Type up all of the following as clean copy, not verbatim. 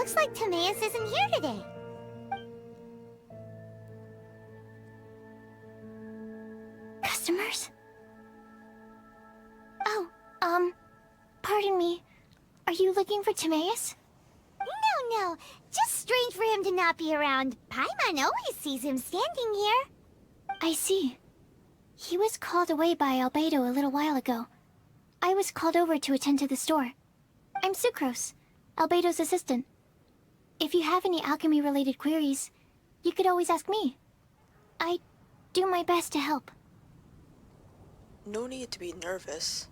looks like Timaeus isn't here today. Customers? Oh, pardon me. Are you looking for Timaeus? No. Just strange for him to not be around. Paimon always sees him standing here. I see. He was called away by Albedo a little while ago. I was called over to attend to the store. I'm Sucrose, Albedo's assistant. If you have any alchemy-related queries, you could always ask me. I do my best to help. No need to be nervous.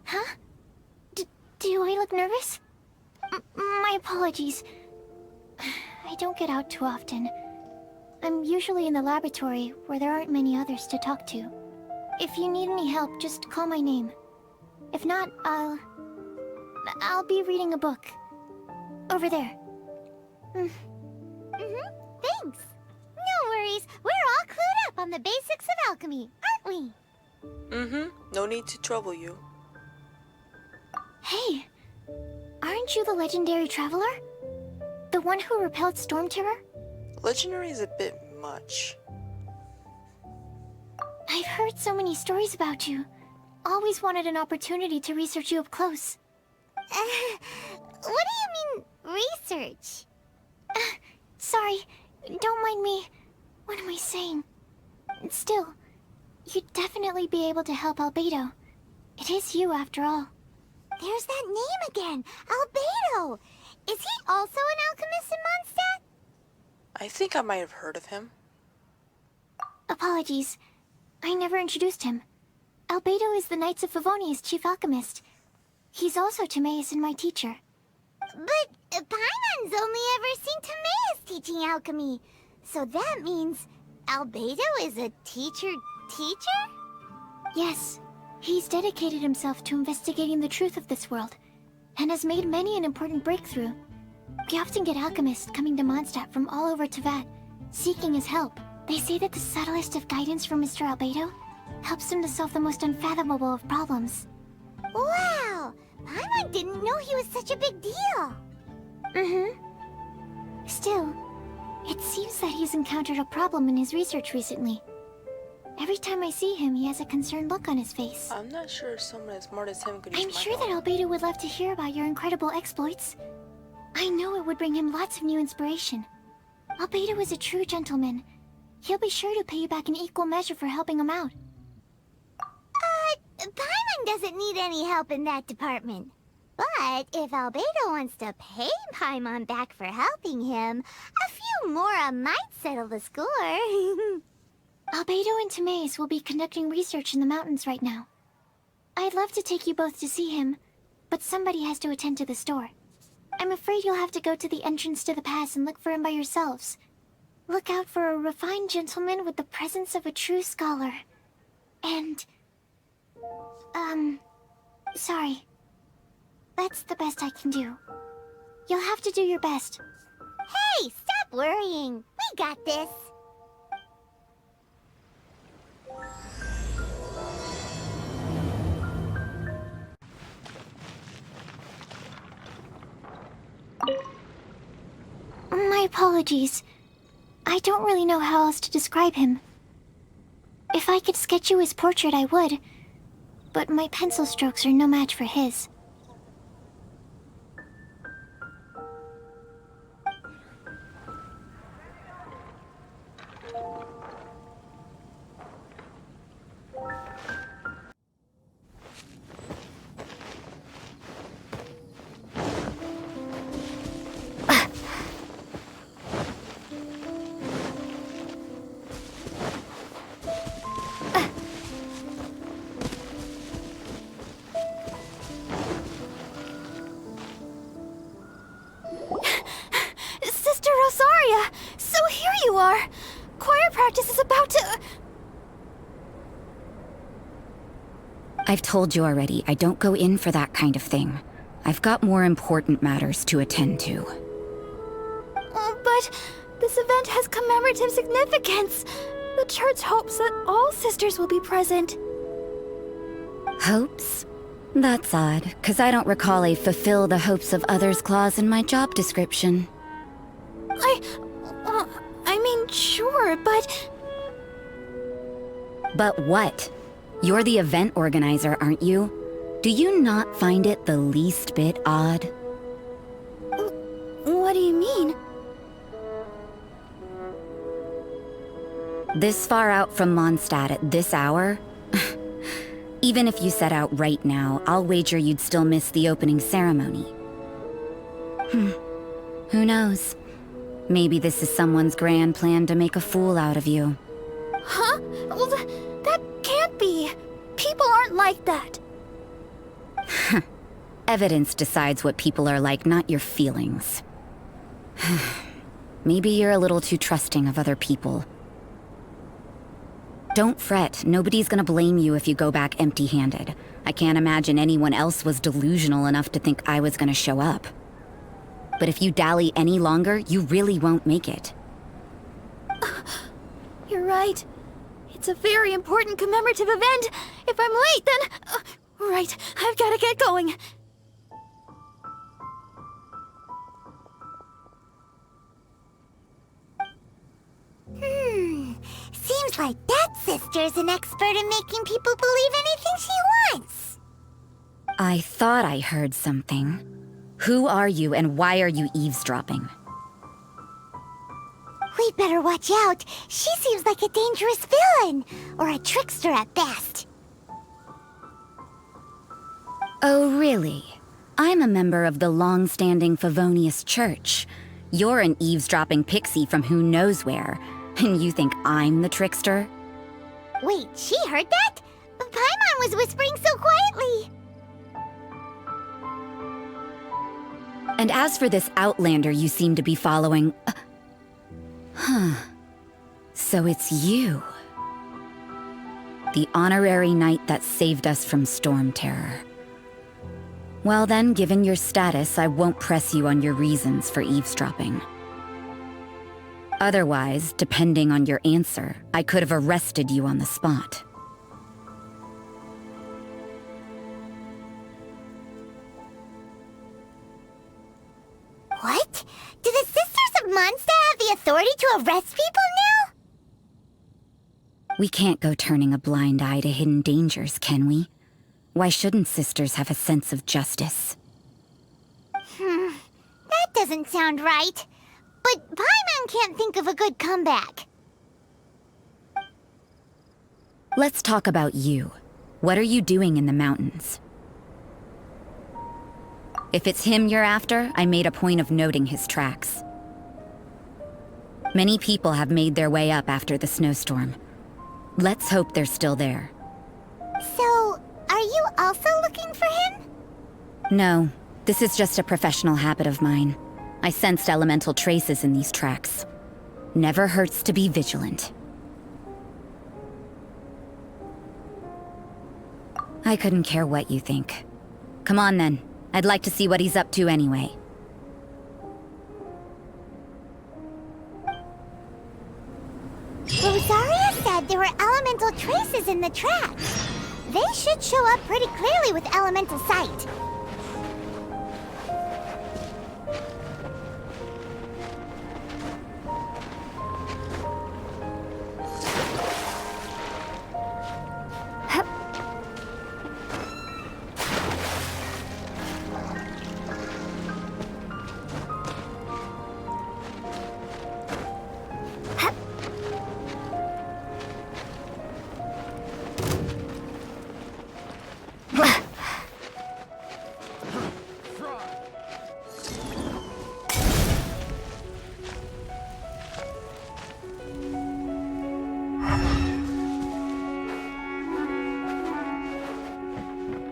Huh? Do I look nervous? My apologies. I don't get out too often. I'm usually in the laboratory where there aren't many others to talk to. If you need any help, just call my name. If not, I'll be reading a book. Over there. Thanks. No worries. We're all clued up on the basics of alchemy, aren't we? No need to trouble you. Hey, aren't you the legendary traveler? The one who repelled Storm Terror? Legendary is a bit much. I've heard so many stories about you. Always wanted an opportunity to research you up close. What do you mean, research? Sorry, don't mind me. What am I saying? Still, you'd definitely be able to help Albedo. It is you, after all. There's that name again, Albedo! Is he also an alchemist in Mondstadt? I think I might have heard of him. Apologies. I never introduced him. Albedo is the Knights of Favonia's chief alchemist. He's also Timaeus and my teacher. But Paimon's only ever seen Timaeus teaching alchemy. So that means Albedo is a teacher? Yes. He's dedicated himself to investigating the truth of this world, and has made many an important breakthrough. We often get alchemists coming to Mondstadt from all over Teyvat, seeking his help. They say that the subtlest of guidance from Mr. Albedo helps him to solve the most unfathomable of problems. Wow! Paimon didn't know he was such a big deal! Still, it seems that he's encountered a problem in his research recently. Every time I see him, he has a concerned look on his face. I'm not sure if someone as smart as him could use I'm my sure help. that Albedo would love to hear about your incredible exploits. I know it would bring him lots of new inspiration. Albedo is a true gentleman. He'll be sure to pay you back in equal measure for helping him out. Paimon doesn't need any help in that department. But if Albedo wants to pay Paimon back for helping him, a few more might settle the score. Albedo and Timaeus will be conducting research in the mountains right now. I'd love to take you both to see him, but somebody has to attend to the store. I'm afraid you'll have to go to the entrance to the pass and look for him by yourselves. Look out for a refined gentleman with the presence of a true scholar. And... sorry. That's the best I can do. You'll have to do your best. Hey, stop worrying. We got this. My apologies. I don't really know how else to describe him. If I could sketch you his portrait, I would. But my pencil strokes are no match for his. Sister Rosaria! So here you are! Choir practice is about to... I've told you already, I don't go in for that kind of thing. I've got more important matters to attend to. But this event has commemorative significance. The church hopes that all sisters will be present. Hopes? That's odd, because I don't recall a fulfill the hopes of others clause in my job description. I mean, sure, but... But what? You're the event organizer, aren't you? Do you not find it the least bit odd? What do you mean? This far out from Mondstadt at this hour? Even if you set out right now, I'll wager you'd still miss the opening ceremony. Who knows? Maybe this is someone's grand plan to make a fool out of you. Huh? Well, that can't be. People aren't like that. Evidence decides what people are like, not your feelings. Maybe you're a little too trusting of other people. Don't fret, nobody's gonna blame you if you go back empty-handed. I can't imagine anyone else was delusional enough to think I was gonna show up. But if you dally any longer, you really won't make it. You're right. It's a very important commemorative event. If I'm late, then... right, I've gotta get going. Seems like that sister's an expert in making people believe anything she wants. I thought I heard something. Who are you and why are you eavesdropping? We'd better watch out. She seems like a dangerous villain, or a trickster at best. Oh, really? I'm a member of the long-standing Favonius Church. You're an eavesdropping pixie from who knows where, and you think I'm the trickster? Wait, she heard that? Paimon was whispering so quietly. And as for this outlander you seem to be following... So it's you. The honorary knight that saved us from Storm Terror. Well then, given your status, I won't press you on your reasons for eavesdropping. Otherwise, depending on your answer, I could have arrested you on the spot. What? Do the Sisters of Mondstadt have the authority to arrest people now? We can't go turning a blind eye to hidden dangers, can we? Why shouldn't sisters have a sense of justice? That doesn't sound right. But Paimon can't think of a good comeback. Let's talk about you. What are you doing in the mountains? If it's him you're after, I made a point of noting his tracks. Many people have made their way up after the snowstorm. Let's hope they're still there. So, are you also looking for him? No, this is just a professional habit of mine. I sensed elemental traces in these tracks. Never hurts to be vigilant. I couldn't care what you think. Come on then. I'd like to see what he's up to anyway. Rosaria said there were elemental traces in the tracks. They should show up pretty clearly with elemental sight.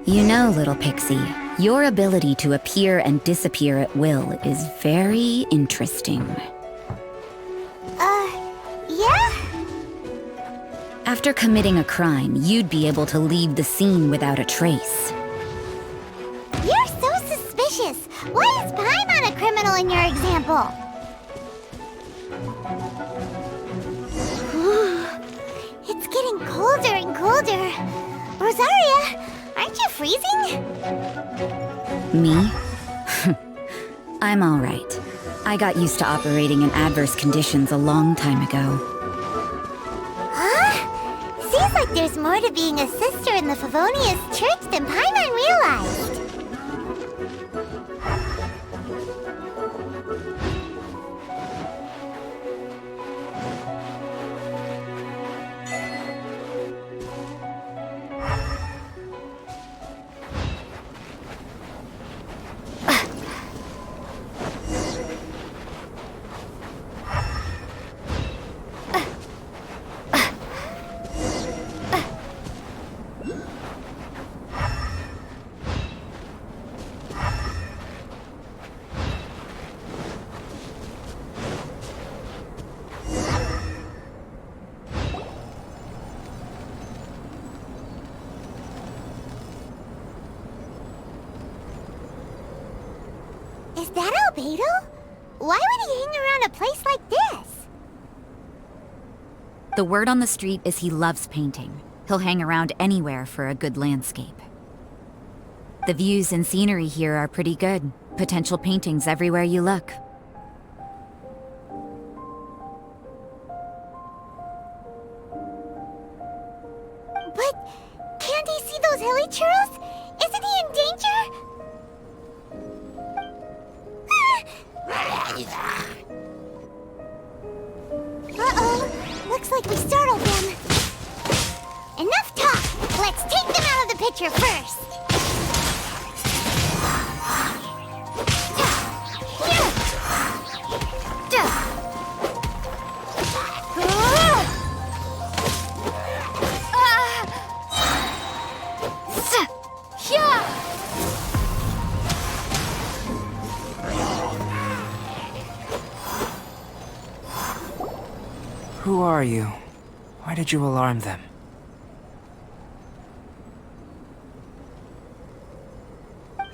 You know, little pixie, your ability to appear and disappear at will is very interesting. Yeah? After committing a crime, you'd be able to leave the scene without a trace. You're so suspicious. Why is Paimon a criminal in your example? It's getting colder and colder. Rosaria, aren't Aren't you freezing? Me? I'm alright. I got used to operating in adverse conditions a long time ago. Huh? Seems like there's more to being a sister in the Favonius Church than Paimon realized. Is that Albedo? Why would he hang around a place like this? The word on the street is he loves painting. He'll hang around anywhere for a good landscape. The views and scenery here are pretty good. Potential paintings everywhere you look. But can't he see those hilly churls? Isn't he in danger? Uh-oh. Looks like we startled them. Enough talk. Let's take them out of the picture first. Who are you? Why did you alarm them?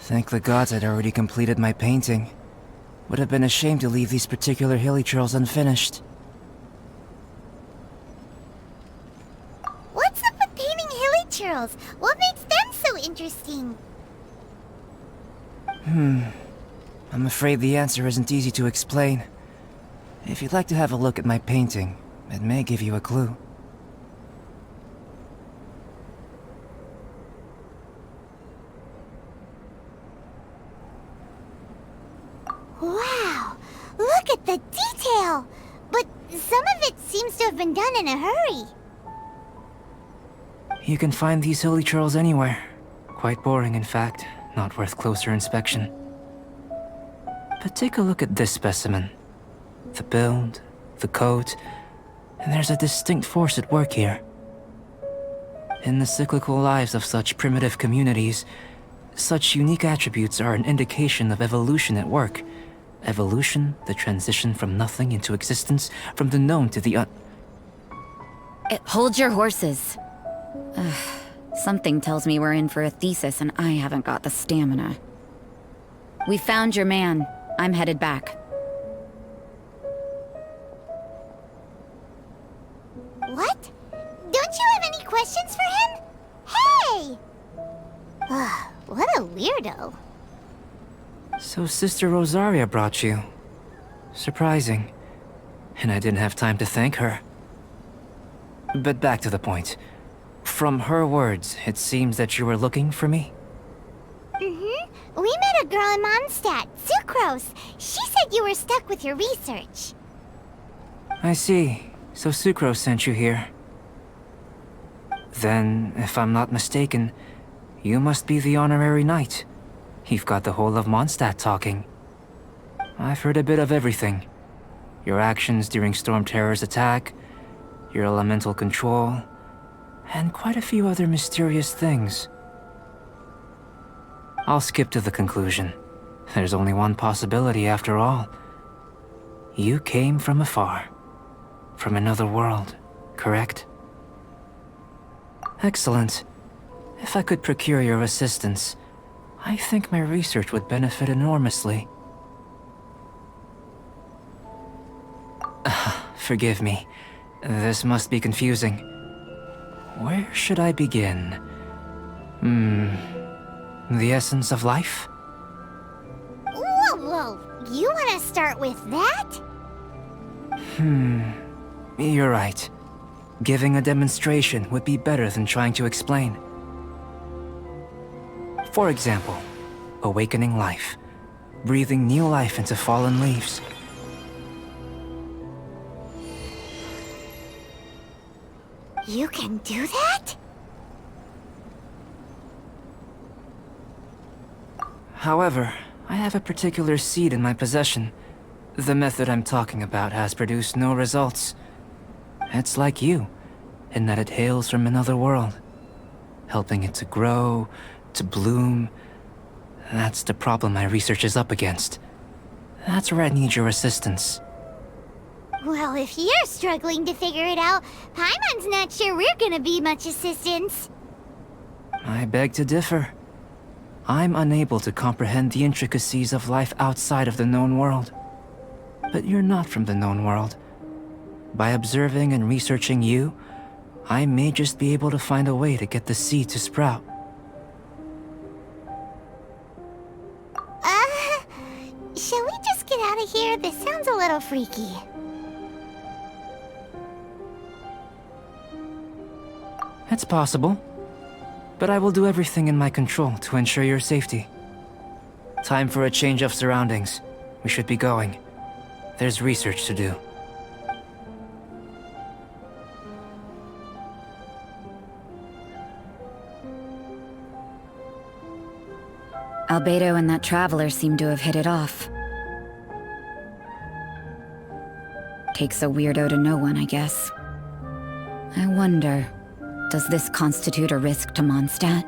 Thank the gods I'd already completed my painting. Would have been a shame to leave these particular hilly churls unfinished. What's up with painting hilly churls? What makes them so interesting? I'm afraid the answer isn't easy to explain. If you'd like to have a look at my painting, it may give you a clue. Wow! Look at the detail! But some of it seems to have been done in a hurry. You can find these hilly churls anywhere. Quite boring, in fact. Not worth closer inspection. But take a look at this specimen. The build, the coat, and there's a distinct force at work here. In the cyclical lives of such primitive communities, such unique attributes are an indication of evolution at work. Evolution, the transition from nothing into existence, from the known to the Hold your horses. Something tells me we're in for a thesis and I haven't got the stamina. We found your man. I'm headed back. What? Don't you have any questions for him? Hey! What a weirdo. So Sister Rosaria brought you. Surprising. And I didn't have time to thank her. But back to the point. From her words, it seems that you were looking for me? We met a girl in Mondstadt, Sucrose. She said you were stuck with your research. I see. So Sucrose sent you here. Then, if I'm not mistaken, you must be the honorary knight. You've got the whole of Mondstadt talking. I've heard a bit of everything. Your actions during Storm Terror's attack, your elemental control, and quite a few other mysterious things. I'll skip to the conclusion. There's only one possibility after all. You came from afar. From another world, correct? Excellent. If I could procure your assistance, I think my research would benefit enormously. Forgive me. This must be confusing. Where should I begin? The essence of life? Whoa, whoa. You want to start with that? You're right. Giving a demonstration would be better than trying to explain. For example, awakening life. Breathing new life into fallen leaves. You can do that? However, I have a particular seed in my possession. The method I'm talking about has produced no results. It's like you, in that it hails from another world. Helping it to grow, to bloom. That's the problem my research is up against. That's where I need your assistance. Well, if you're struggling to figure it out, Paimon's not sure we're gonna be much assistance. I beg to differ. I'm unable to comprehend the intricacies of life outside of the known world. But you're not from the known world. By observing and researching you, I may just be able to find a way to get the seed to sprout. Shall we just get out of here? This sounds a little freaky. It's possible. But I will do everything in my control to ensure your safety. Time for a change of surroundings. We should be going. There's research to do. Albedo and that traveler seem to have hit it off. Takes a weirdo to know one, I guess. I wonder, does this constitute a risk to Mondstadt?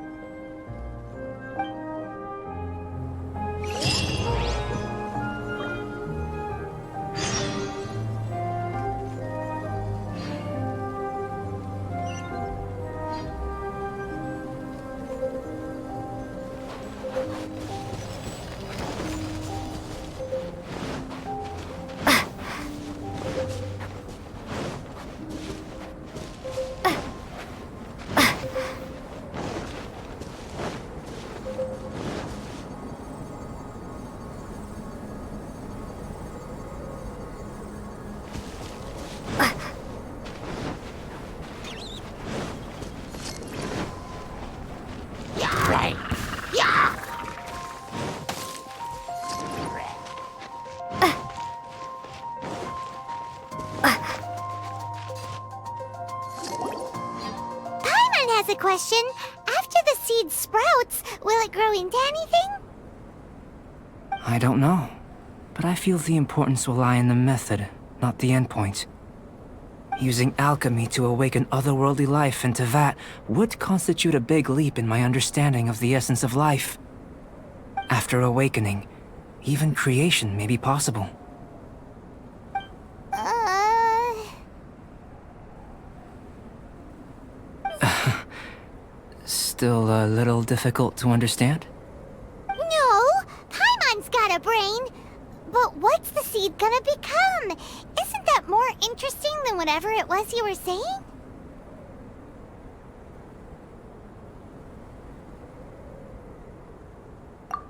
Has a question. After the seed sprouts, will it grow into anything? I don't know. But I feel the importance will lie in the method, not the endpoint. Using alchemy to awaken otherworldly life into that would constitute a big leap in my understanding of the essence of life. After awakening, even creation may be possible. Still a little difficult to understand? No! Paimon's got a brain! But what's the seed gonna become? Isn't that more interesting than whatever it was you were saying?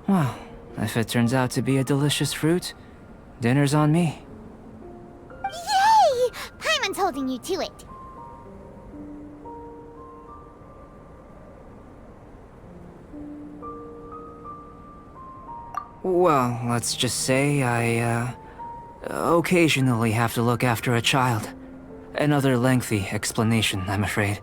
Well, if it turns out to be a delicious fruit, dinner's on me. Yay! Paimon's holding you to it. Well, let's just say I, occasionally have to look after a child. Another lengthy explanation, I'm afraid.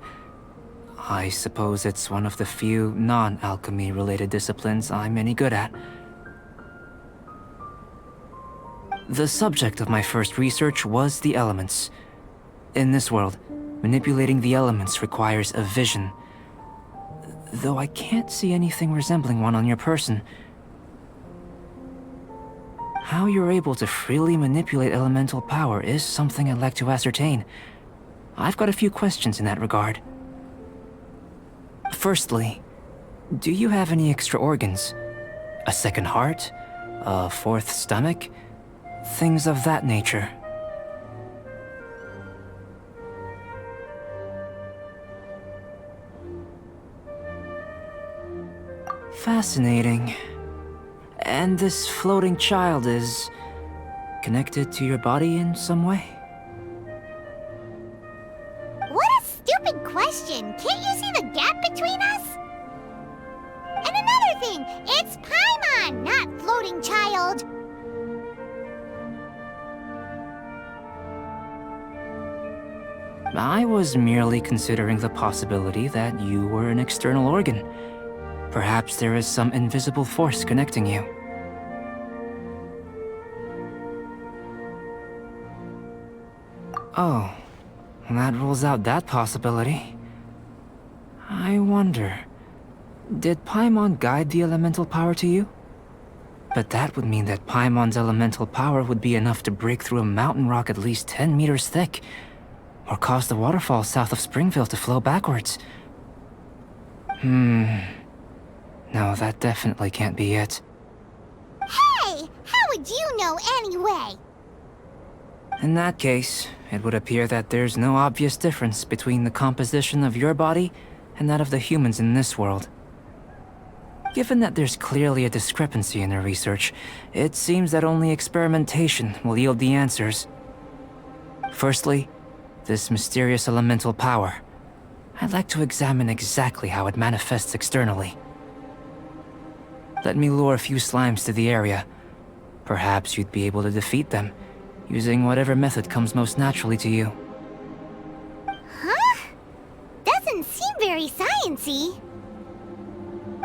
I suppose it's one of the few non-alchemy related disciplines I'm any good at. The subject of my first research was the elements. In this world, manipulating the elements requires a vision. Though I can't see anything resembling one on your person. How you're able to freely manipulate elemental power is something I'd like to ascertain. I've got a few questions in that regard. Firstly, do you have any extra organs? A second heart? A fourth stomach? Things of that nature. Fascinating. And this floating child is connected to your body in some way? What a stupid question! Can't you see the gap between us? And another thing, it's Paimon, not floating child. I was merely considering the possibility that you were an external organ. Perhaps there is some invisible force connecting you. Oh, that rules out that possibility. I wonder, did Paimon guide the elemental power to you? But that would mean that Paimon's elemental power would be enough to break through a mountain rock at least 10 meters thick, or cause the waterfall south of Springville to flow backwards. No, that definitely can't be it. Hey, how would you know anyway? In that case, it would appear that there's no obvious difference between the composition of your body and that of the humans in this world. Given that there's clearly a discrepancy in their research, it seems that only experimentation will yield the answers. Firstly, this mysterious elemental power. I'd like to examine exactly how it manifests externally. Let me lure a few slimes to the area. Perhaps you'd be able to defeat them, using whatever method comes most naturally to you. Huh? Doesn't seem very sciencey.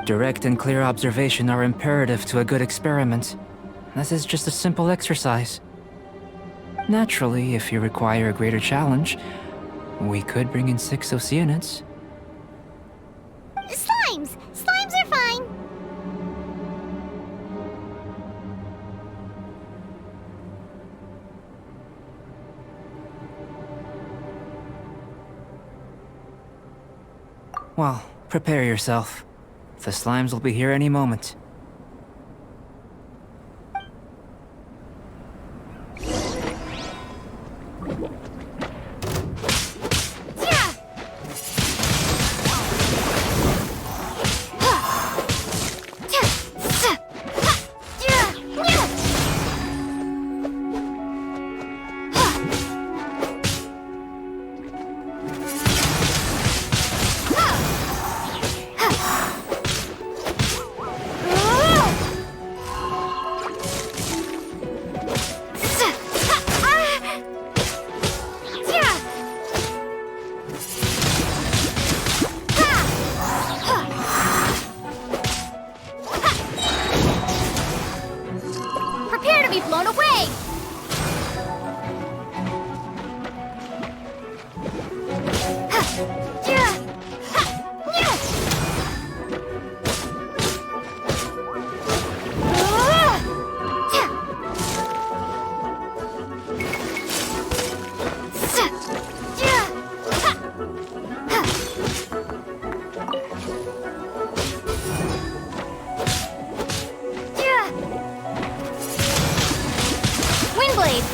Direct and clear observation are imperative to a good experiment. This is just a simple exercise. Naturally, if you require a greater challenge, we could bring in 6 Oceanids. Slimes! Slimes are fine! Well, prepare yourself. The slimes will be here any moment. Prepare to be blown away! Windblade!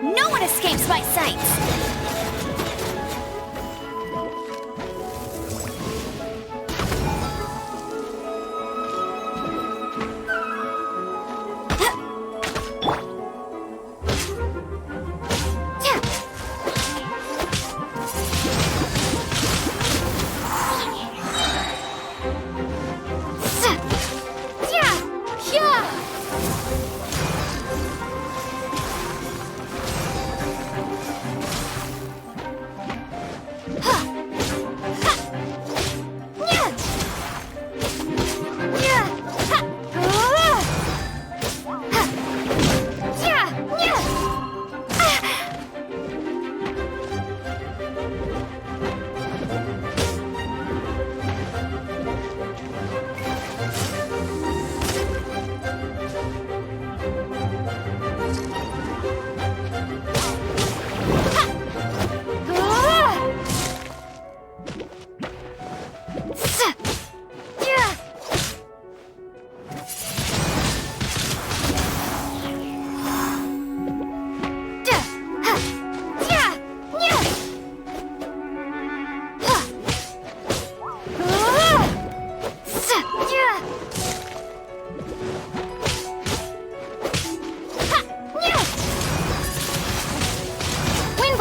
No one escapes my sight!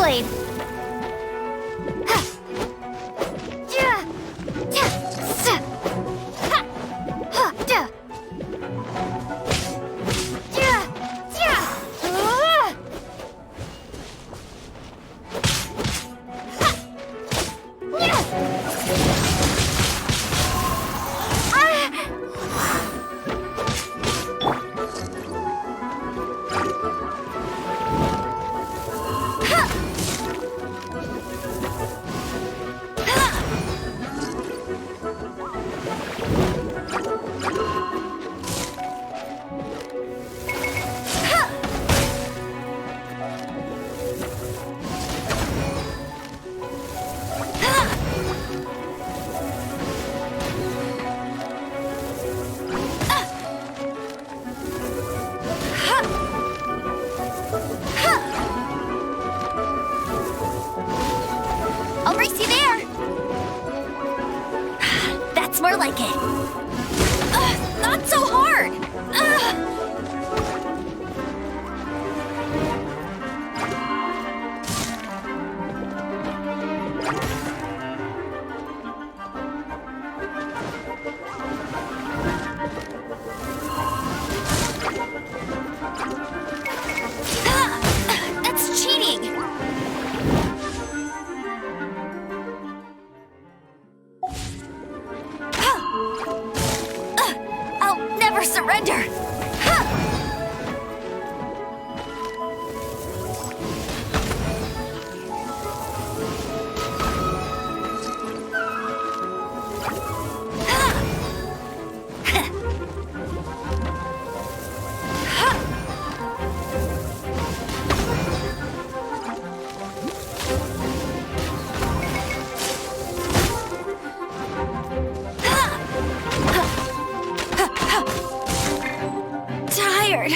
blade! I'll race you there! That's more like it. Not so hard! That's cheating! I'll never surrender! Tired.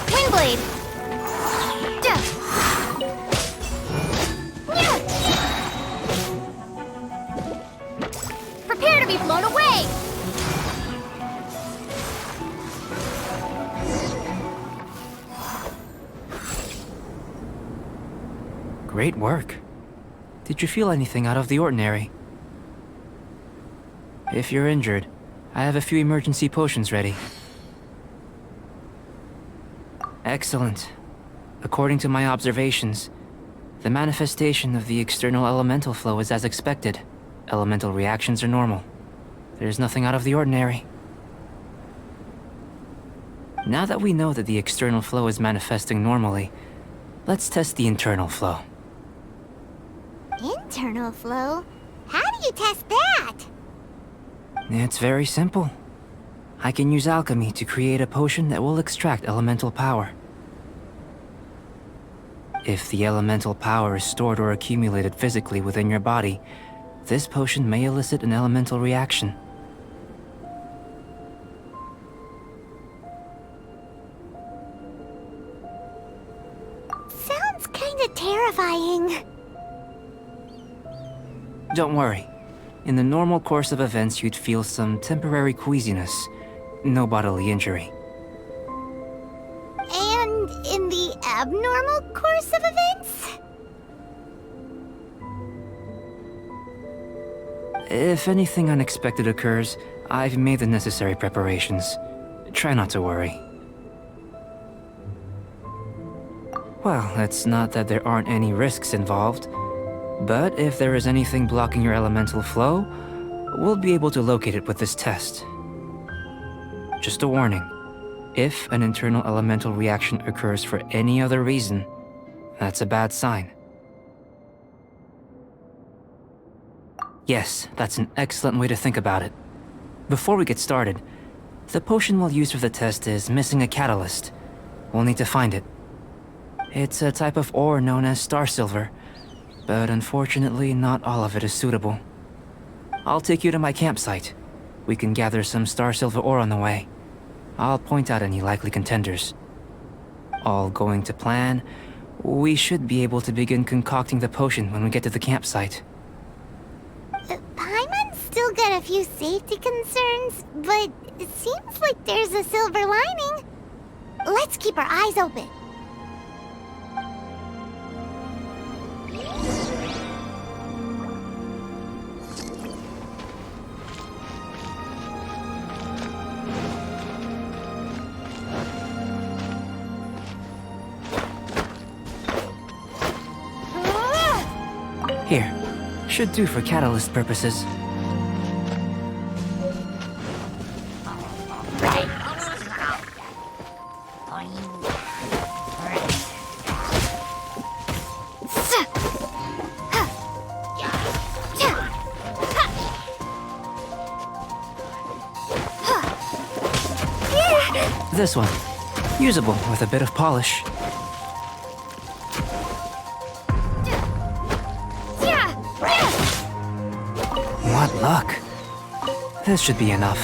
Windblade! Prepare to be blown away! Great work. Did you feel anything out of the ordinary? If you're injured, I have a few emergency potions ready. Excellent. According to my observations, the manifestation of the external elemental flow is as expected. Elemental reactions are normal. There's nothing out of the ordinary. Now that we know that the external flow is manifesting normally, let's test the internal flow. Internal flow? How do you test that? It's very simple. I can use alchemy to create a potion that will extract elemental power. If the elemental power is stored or accumulated physically within your body, this potion may elicit an elemental reaction. Sounds kinda terrifying. Don't worry. In the normal course of events, you'd feel some temporary queasiness. No bodily injury. And in the abnormal course of events? If anything unexpected occurs, I've made the necessary preparations. Try not to worry. Well, it's not that there aren't any risks involved. But if there is anything blocking your elemental flow, we'll be able to locate it with this test. Just a warning. If an internal elemental reaction occurs for any other reason, that's a bad sign. Yes, that's an excellent way to think about it. Before we get started, the potion we'll use for the test is missing a catalyst. We'll need to find it. It's a type of ore known as star silver, but unfortunately not all of it is suitable. I'll take you to my campsite. We can gather some star silver ore on the way. I'll point out any likely contenders. All going to plan, we should be able to begin concocting the potion when we get to the campsite. Paimon's still got a few safety concerns, but it seems like there's a silver lining. Let's keep our eyes open. Here, should do for catalyst purposes. This one, usable with a bit of polish. What luck. This should be enough.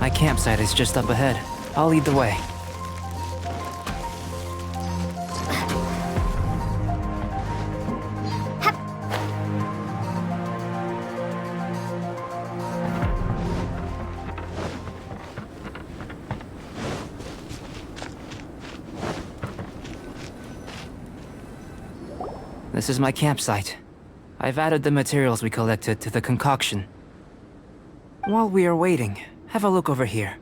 My campsite is just up ahead. I'll lead the way. This is my campsite. I've added the materials we collected to the concoction. While we are waiting, have a look over here.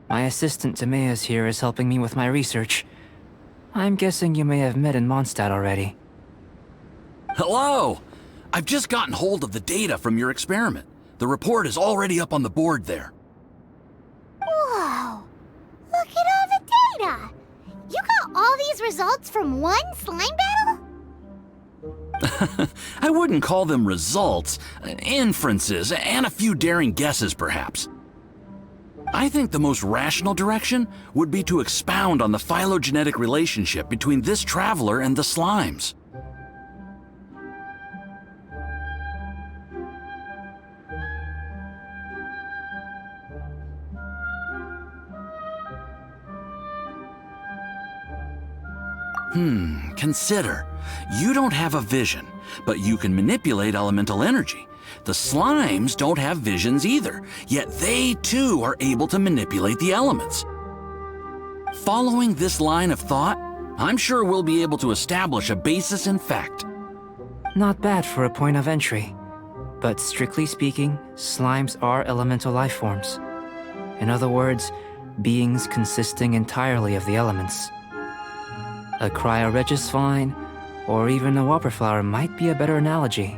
My assistant Timaeus here is helping me with my research. I'm guessing you may have met in Mondstadt already. Hello! I've just gotten hold of the data from your experiment. The report is already up on the board there. Whoa! Look at all the data! You got all these results from one slime battle? I wouldn't call them results, inferences, and a few daring guesses perhaps. I think the most rational direction would be to expound on the phylogenetic relationship between this traveler and the slimes. Consider. You don't have a vision, but you can manipulate elemental energy. The slimes don't have visions either, yet they too are able to manipulate the elements. Following this line of thought, I'm sure we'll be able to establish a basis in fact. Not bad for a point of entry. But strictly speaking, slimes are elemental life forms. In other words, beings consisting entirely of the elements. A cryoregisvine, or even a whopper flower might be a better analogy.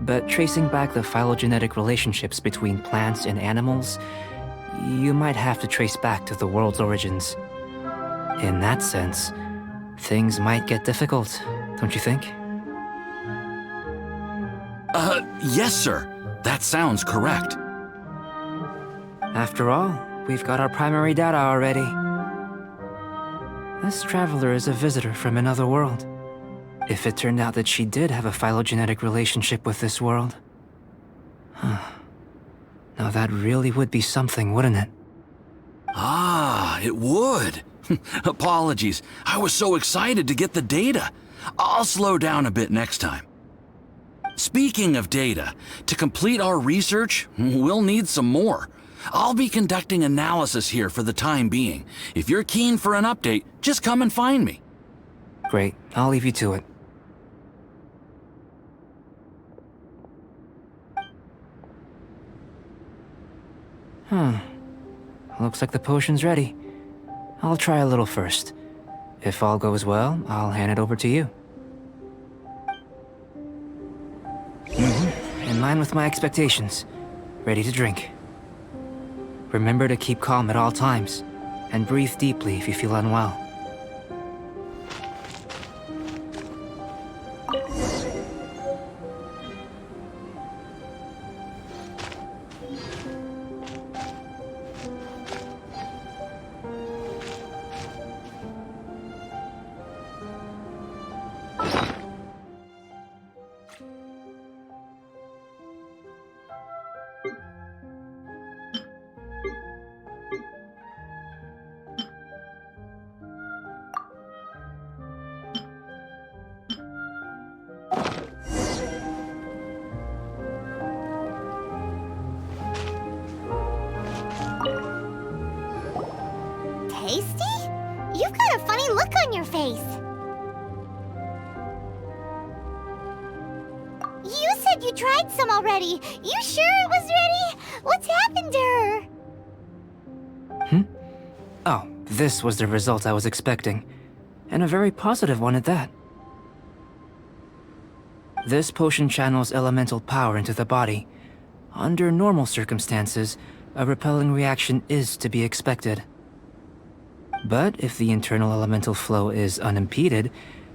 But tracing back the phylogenetic relationships between plants and animals, you might have to trace back to the world's origins. In that sense, things might get difficult, don't you think? Yes, sir. That sounds correct. After all, we've got our primary data already. This traveler is a visitor from another world. If it turned out that she did have a phylogenetic relationship with this world. Now that really would be something, wouldn't it? Ah, it would. Apologies. I was so excited to get the data. I'll slow down a bit next time. Speaking of data, to complete our research, we'll need some more. I'll be conducting analysis here for the time being. If you're keen for an update, just come and find me. Great, I'll leave you to it. Looks like the potion's ready. I'll try a little first. If all goes well, I'll hand it over to you. In line with my expectations. Ready to drink. Remember to keep calm at all times, and breathe deeply if you feel unwell. Tasty? You've got a funny look on your face. You said you tried some already. You sure it was ready? What's happened to her? Oh, this was the result I was expecting. And a very positive one at that. This potion channels elemental power into the body. Under normal circumstances, a repelling reaction is to be expected. But if the internal elemental flow is unimpeded,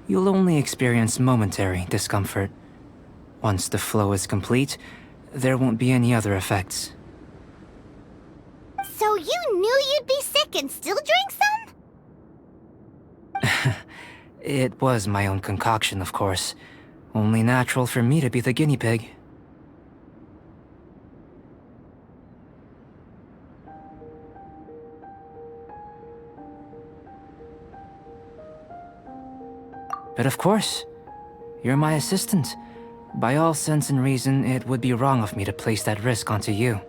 you'll only experience momentary discomfort. Once the flow is complete, there won't be any other effects. So you knew you'd be sick and still drank some? It was my own concoction, of course. Only natural for me to be the guinea pig. But of course, you're my assistant. By all sense and reason, it would be wrong of me to place that risk onto you.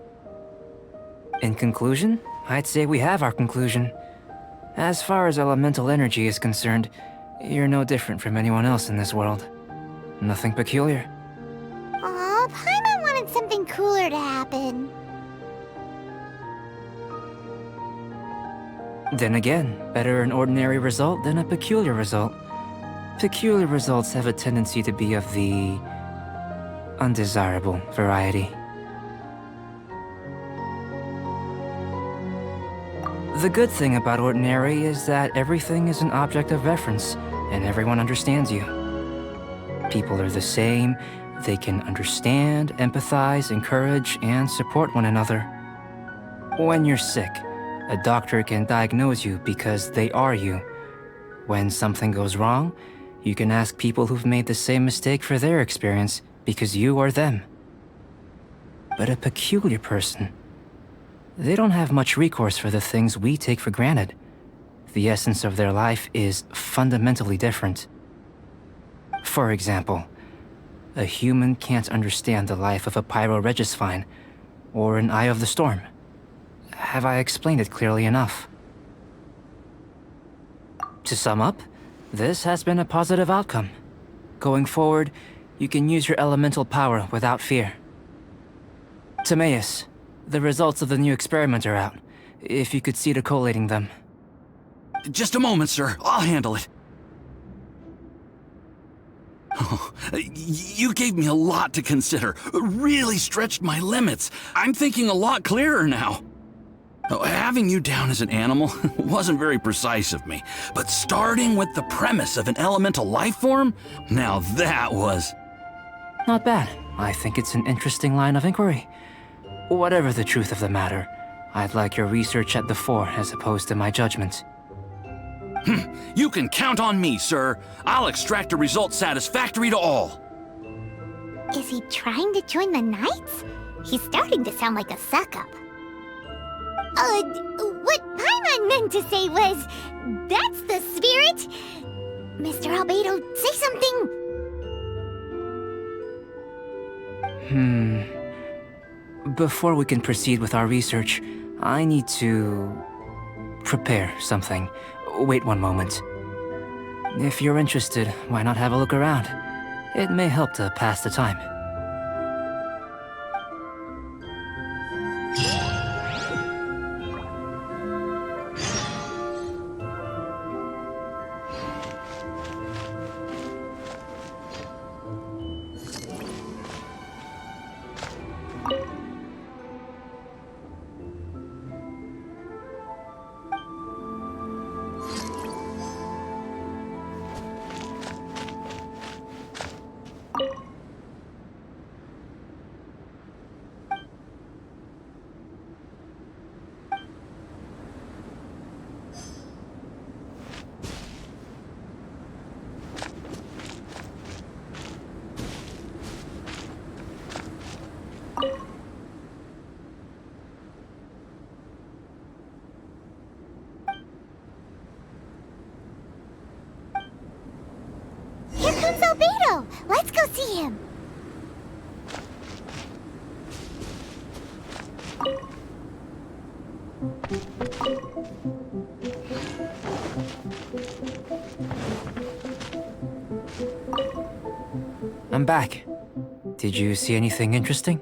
In conclusion, I'd say we have our conclusion. As far as elemental energy is concerned, you're no different from anyone else in this world. Nothing peculiar. Aw, Paimon wanted something cooler to happen. Then again, better an ordinary result than a peculiar result. Peculiar results have a tendency to be of the undesirable variety. The good thing about ordinary is that everything is an object of reference, and everyone understands you. People are the same, they can understand, empathize, encourage, and support one another. When you're sick, a doctor can diagnose you because they are you. When something goes wrong, you can ask people who've made the same mistake for their experience because you are them. But a peculiar person, they don't have much recourse for the things we take for granted. The essence of their life is fundamentally different. For example, a human can't understand the life of a pyro-regisvine or an Eye of the Storm. Have I explained it clearly enough? To sum up, this has been a positive outcome. Going forward, you can use your elemental power without fear. Timaeus, the results of the new experiment are out. If you could see to collating them. Just a moment, sir. I'll handle it. Oh, you gave me a lot to consider. Really stretched my limits. I'm thinking a lot clearer now. Oh, having you down as an animal wasn't very precise of me, but starting with the premise of an elemental life form, now that was... Not bad. I think it's an interesting line of inquiry. Whatever the truth of the matter, I'd like your research at the fore as opposed to my judgment. You can count on me, sir. I'll extract a result satisfactory to all. Is he trying to join the Knights? He's starting to sound like a suck-up. What Paimon meant to say was, that's the spirit. Mr. Albedo, say something. Before we can proceed with our research, I need to prepare something. Wait one moment. If you're interested, why not have a look around? It may help to pass the time. I'm back. Did you see anything interesting?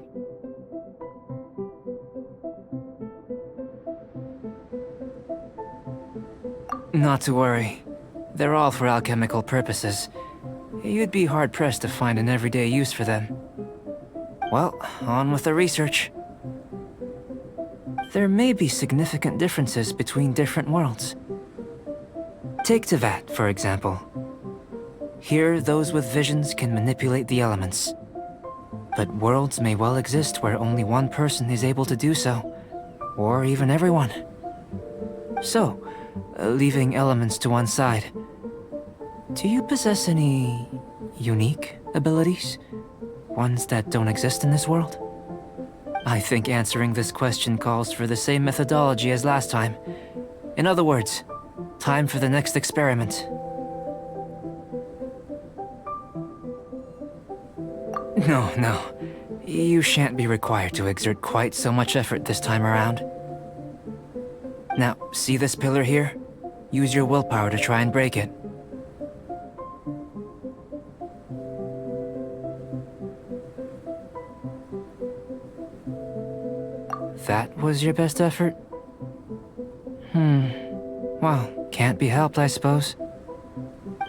Not to worry. They're all for alchemical purposes. You'd be hard-pressed to find an everyday use for them. Well, on with the research. There may be significant differences between different worlds. Take Tevat, for example. Here, those with visions can manipulate the elements. But worlds may well exist where only one person is able to do so, or even everyone. So, leaving elements to one side, do you possess any unique abilities? Ones that don't exist in this world? I think answering this question calls for the same methodology as last time. In other words, time for the next experiment. No. You shan't be required to exert quite so much effort this time around. Now, see this pillar here? Use your willpower to try and break it. That was your best effort? Well, can't be helped, I suppose.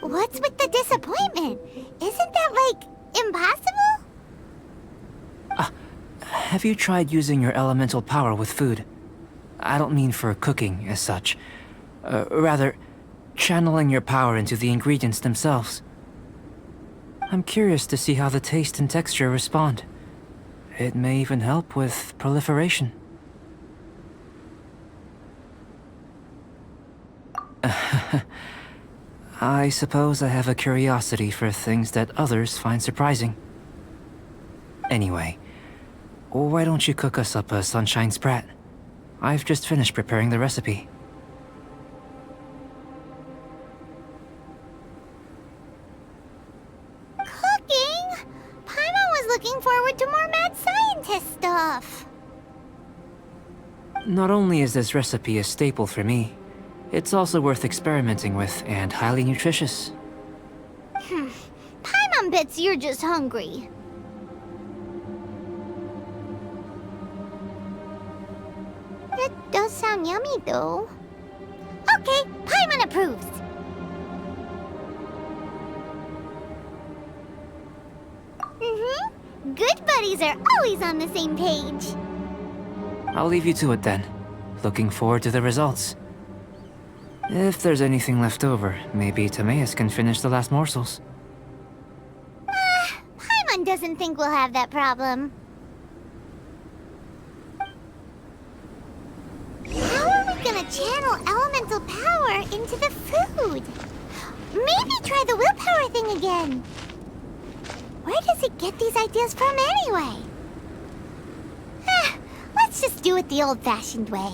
What's with the disappointment? Isn't that, like, impossible? Have you tried using your elemental power with food? I don't mean for cooking, as such. Rather, channeling your power into the ingredients themselves. I'm curious to see how the taste and texture respond. It may even help with proliferation. I suppose I have a curiosity for things that others find surprising. Anyway, why don't you cook us up a sunshine sprat? I've just finished preparing the recipe. Cooking? Paimon was looking forward to more mad scientist stuff. Not only is this recipe a staple for me, it's also worth experimenting with and highly nutritious. Paimon bets you're just hungry. It does sound yummy, though. Okay, Paimon approves. Good buddies are always on the same page. I'll leave you to it then. Looking forward to the results. If there's anything left over, maybe Timaeus can finish the last morsels. Paimon doesn't think we'll have that problem. How are we gonna channel elemental power into the food? Maybe try the willpower thing again. Where does it get these ideas from anyway? Let's just do it the old-fashioned way.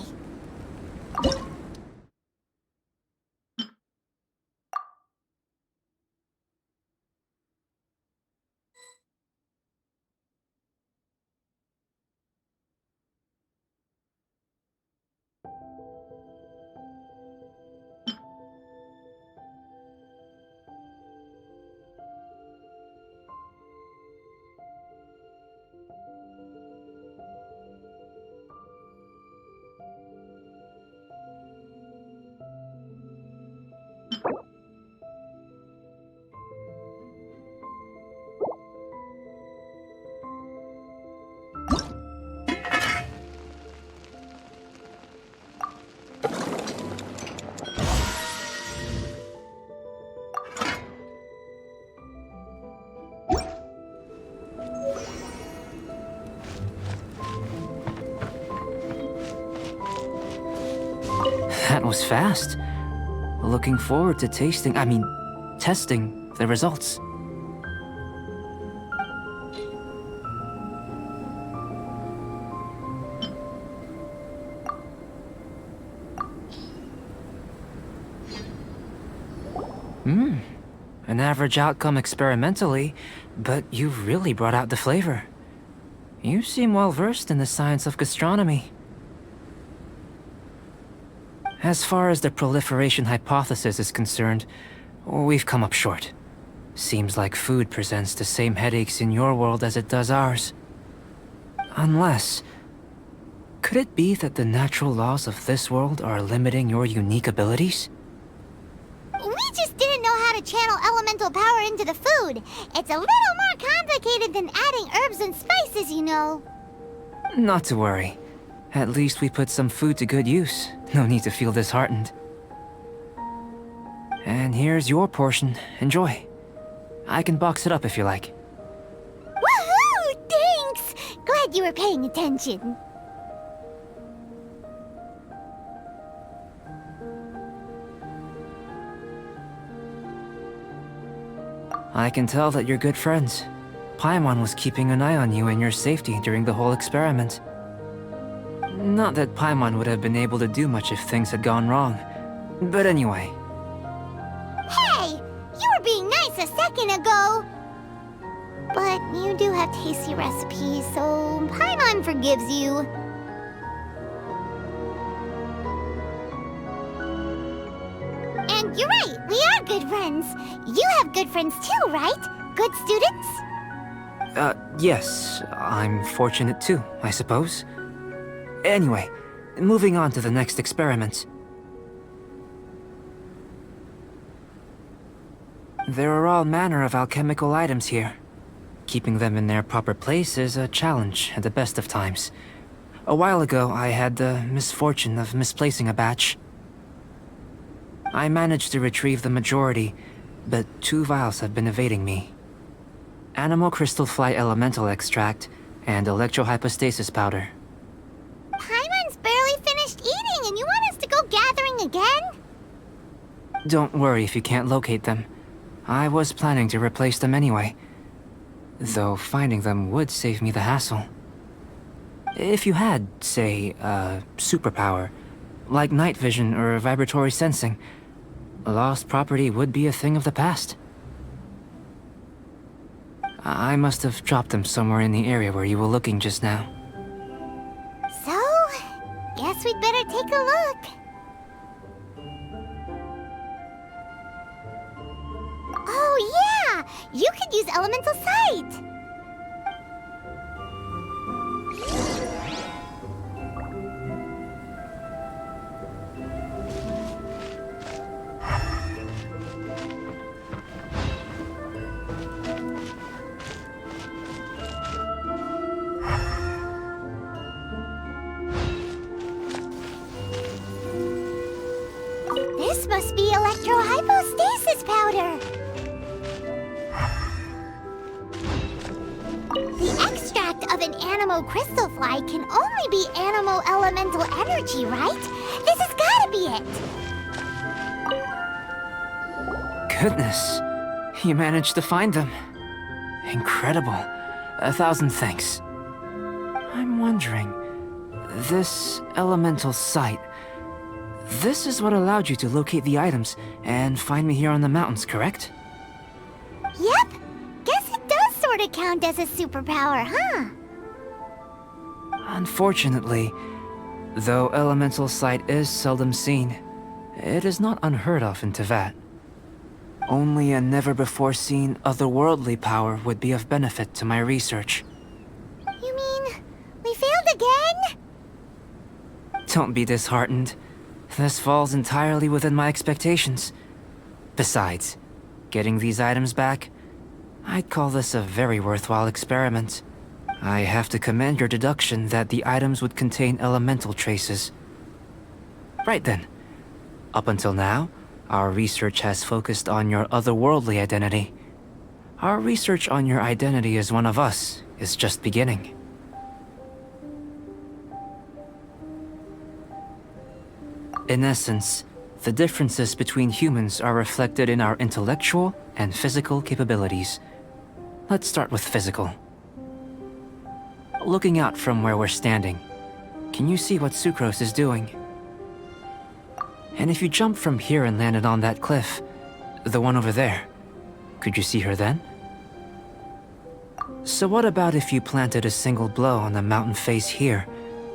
That was fast. Looking forward to testing the results. An average outcome experimentally, but you've really brought out the flavor. You seem well versed in the science of gastronomy. As far as the proliferation hypothesis is concerned, we've come up short. Seems like food presents the same headaches in your world as it does ours. Unless... could it be that the natural laws of this world are limiting your unique abilities? We just didn't know how to channel elemental power into the food. It's a little more complicated than adding herbs and spices, you know. Not to worry. At least we put some food to good use. No need to feel disheartened. And here's your portion. Enjoy. I can box it up if you like. Woohoo! Thanks! Glad you were paying attention. I can tell that you're good friends. Paimon was keeping an eye on you and your safety during the whole experiment. Not that Paimon would have been able to do much if things had gone wrong. But anyway. Hey! You were being nice a second ago! But you do have tasty recipes, so Paimon forgives you. And you're right, we are good friends. You have good friends too, right? Good students? Yes. I'm fortunate too, I suppose. Anyway, moving on to the next experiment. There are all manner of alchemical items here. Keeping them in their proper place is a challenge at the best of times. A while ago, I had the misfortune of misplacing a batch. I managed to retrieve the majority, but 2 vials have been evading me. Animal crystal fly elemental extract and electrohypostasis powder. Paimon's barely finished eating and you want us to go gathering again? Don't worry if you can't locate them. I was planning to replace them anyway. Though finding them would save me the hassle. If you had, say, a superpower, like night vision or vibratory sensing, lost property would be a thing of the past. I must have dropped them somewhere in the area where you were looking just now. So, guess we'd better take a look. Oh yeah! You could use elemental sight! This must be electrohypostasis powder! The extract of an animo crystal fly can only be animo elemental energy, right? This has gotta be it! Goodness, you managed to find them. Incredible. 1,000 thanks. I'm wondering, this elemental sight, this is what allowed you to locate the items and find me here on the mountains, correct? Yep! Guess it does sort of count as a superpower, huh? Unfortunately, though elemental sight is seldom seen, it is not unheard of in Teyvat. Only a never-before-seen otherworldly power would be of benefit to my research. You mean, we failed again? Don't be disheartened. This falls entirely within my expectations. Besides, getting these items back, I'd call this a very worthwhile experiment. I have to commend your deduction that the items would contain elemental traces. Right then. Up until now, our research has focused on your otherworldly identity. Our research on your identity as one of us is just beginning. In essence, the differences between humans are reflected in our intellectual and physical capabilities. Let's start with physical. Looking out from where we're standing, can you see what Sucrose is doing? And if you jumped from here and landed on that cliff, the one over there, could you see her then? So what about if you planted a single blow on the mountain face here,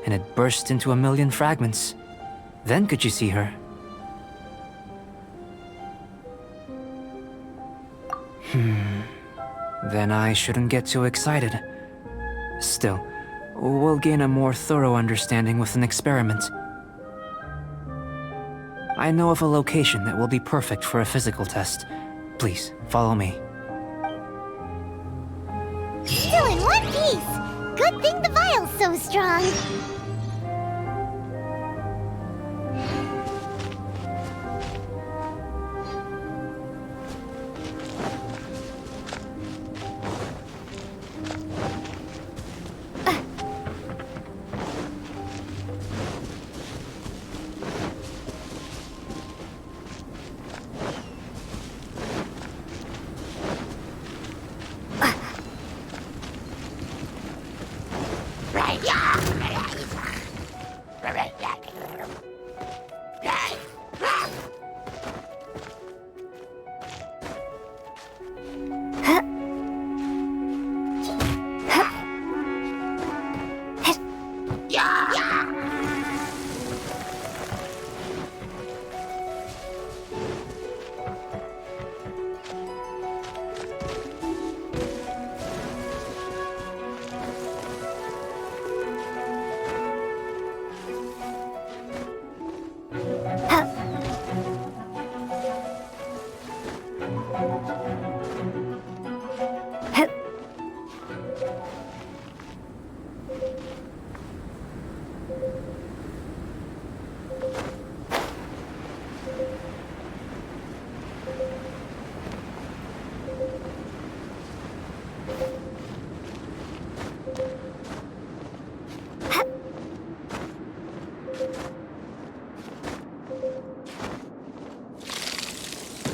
and it burst into 1,000,000 fragments? Then could you see her? Then I shouldn't get too excited. Still, we'll gain a more thorough understanding with an experiment. I know of a location that will be perfect for a physical test. Please, follow me. Still in one piece! Good thing the vial's so strong.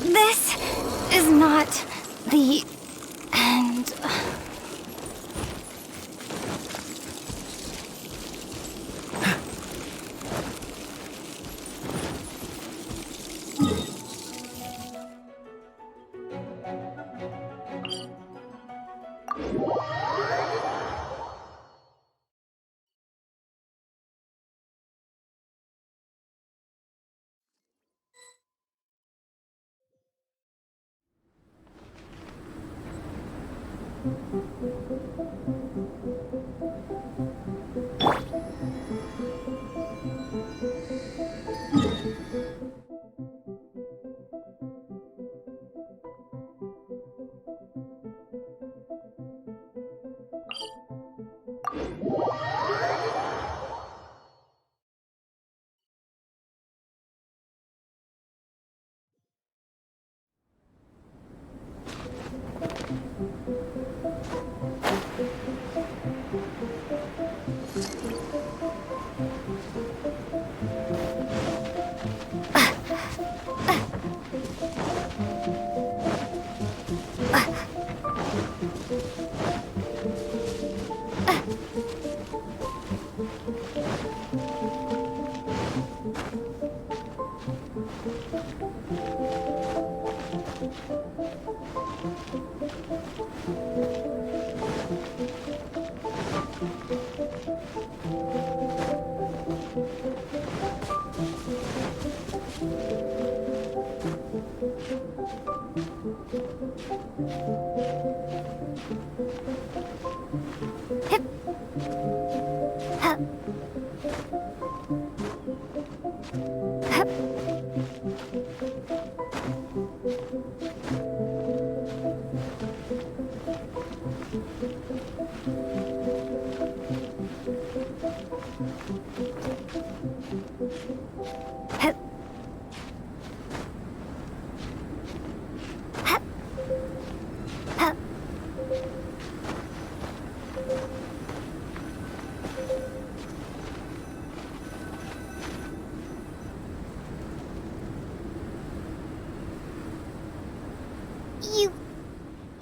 This is not the end.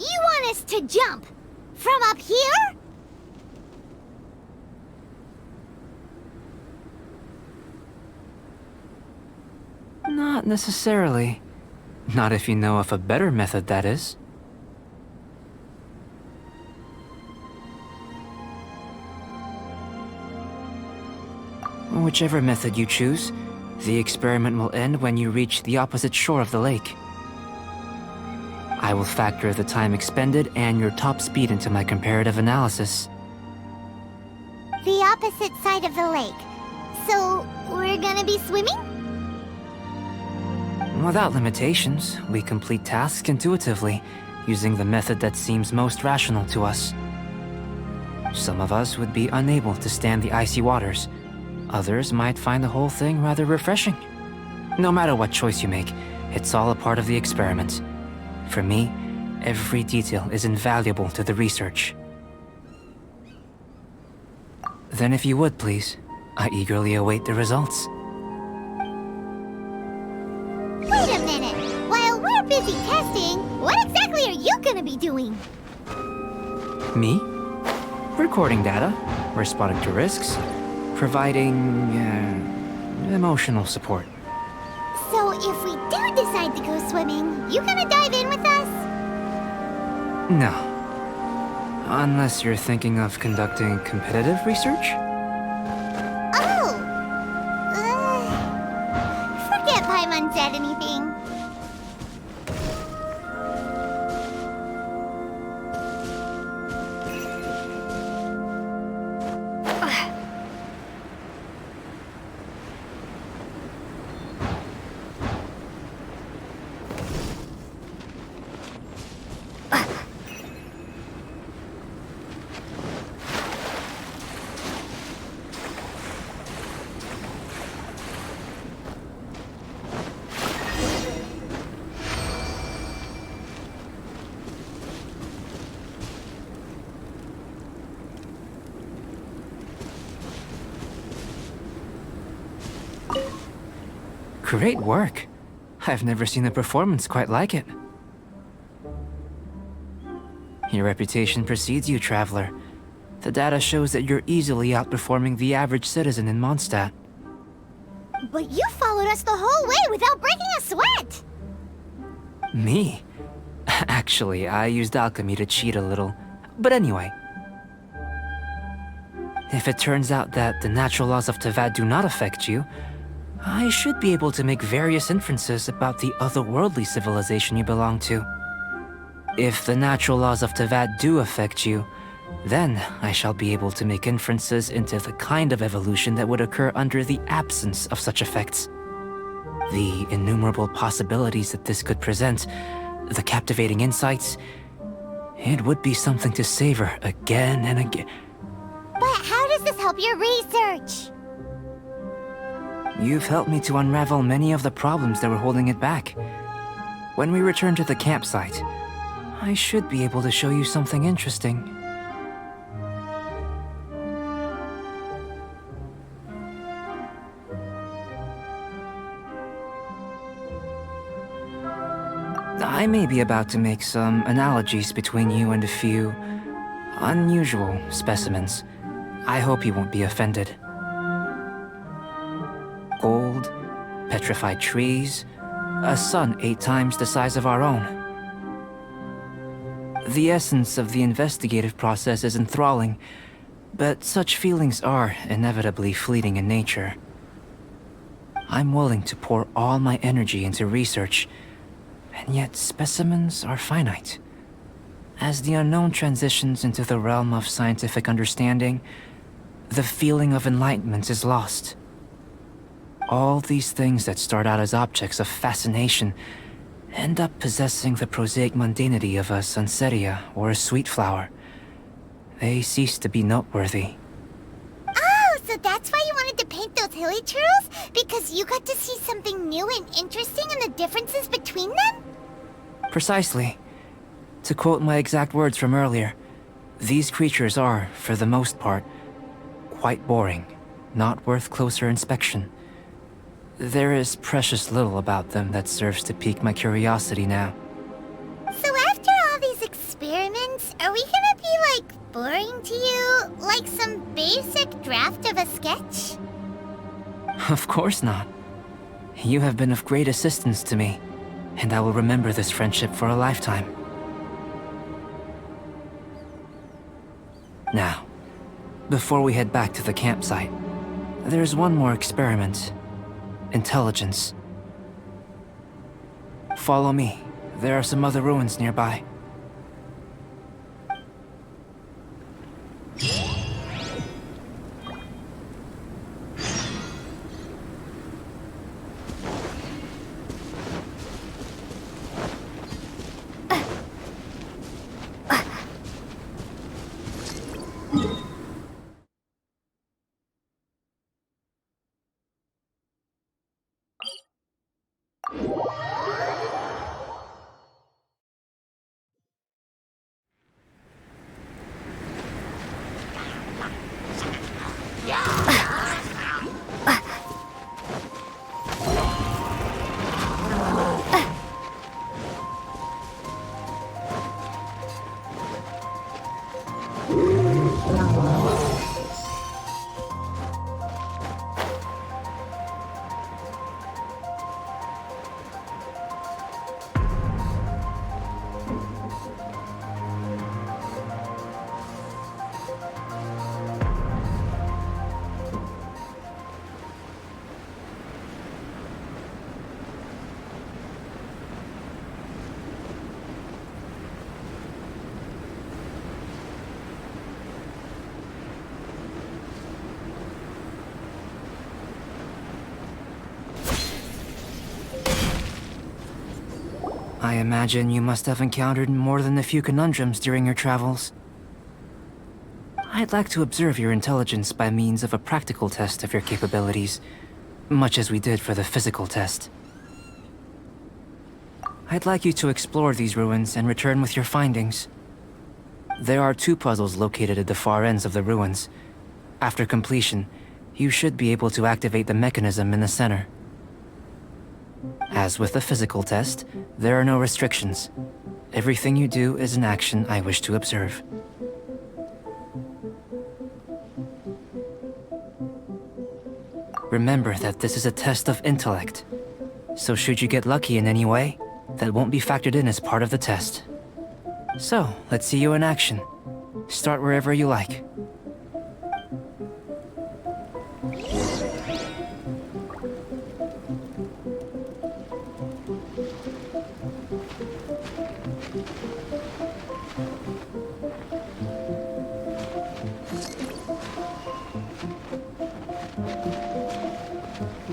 You want us to jump? From up here? Not necessarily. Not if you know of a better method, that is. Whichever method you choose, The experiment will end when you reach the opposite shore of the lake. I will factor the time expended and your top speed into my comparative analysis. The opposite side of the lake. So, we're gonna be swimming? Without limitations, we complete tasks intuitively, using the method that seems most rational to us. Some of us would be unable to stand the icy waters. Others might find the whole thing rather refreshing. No matter what choice you make, it's all a part of the experiment. For me, every detail is invaluable to the research. Then if you would, please, I eagerly await the results. Wait a minute! While we're busy testing, what exactly are you gonna be doing? Me? Recording data, responding to risks, providing emotional support. So if we do decide to go swimming, you gonna dive in with us? No. Unless you're thinking of conducting competitive research? Oh! Forget Paimon said anything. Great work. I've never seen a performance quite like it. Your reputation precedes you, Traveler. The data shows that you're easily outperforming the average citizen in Mondstadt. But you followed us the whole way without breaking a sweat! Me? Actually, I used alchemy to cheat a little. But anyway. If it turns out that the natural laws of Tevat do not affect you, I should be able to make various inferences about the otherworldly civilization you belong to. If the natural laws of Tevat do affect you, then I shall be able to make inferences into the kind of evolution that would occur under the absence of such effects. The innumerable possibilities that this could present, the captivating insights, it would be something to savor again and again. But how does this help your research? You've helped me to unravel many of the problems that were holding it back. When we return to the campsite, I should be able to show you something interesting. I may be about to make some analogies between you and a few unusual specimens. I hope you won't be offended. Gold, petrified trees, a sun 8 times the size of our own. The essence of the investigative process is enthralling, but such feelings are inevitably fleeting in nature. I'm willing to pour all my energy into research, and yet specimens are finite. As the unknown transitions into the realm of scientific understanding, the feeling of enlightenment is lost. All these things that start out as objects of fascination end up possessing the prosaic mundanity of a sunsetia or a sweet flower. They cease to be noteworthy. Oh, so that's why you wanted to paint those hilly turtles? Because you got to see something new and interesting and the differences between them? Precisely. To quote my exact words from earlier, these creatures are, for the most part, quite boring, not worth closer inspection. There is precious little about them that serves to pique my curiosity now. So after all these experiments, are we gonna be, like, boring to you? Like some basic draft of a sketch? Of course not. You have been of great assistance to me, and I will remember this friendship for a lifetime. Now, before we head back to the campsite, there's one more experiment. intelligence. Follow me. There are some other ruins nearby. I imagine you must have encountered more than a few conundrums during your travels. I'd like to observe your intelligence by means of a practical test of your capabilities, much as we did for the physical test. I'd like you to explore these ruins and return with your findings. There are 2 puzzles located at the far ends of the ruins. After completion, you should be able to activate the mechanism in the center. As with the physical test, there are no restrictions. Everything you do is an action I wish to observe. Remember that this is a test of intellect, so should you get lucky in any way, that won't be factored in as part of the test. So, let's see you in action. Start wherever you like.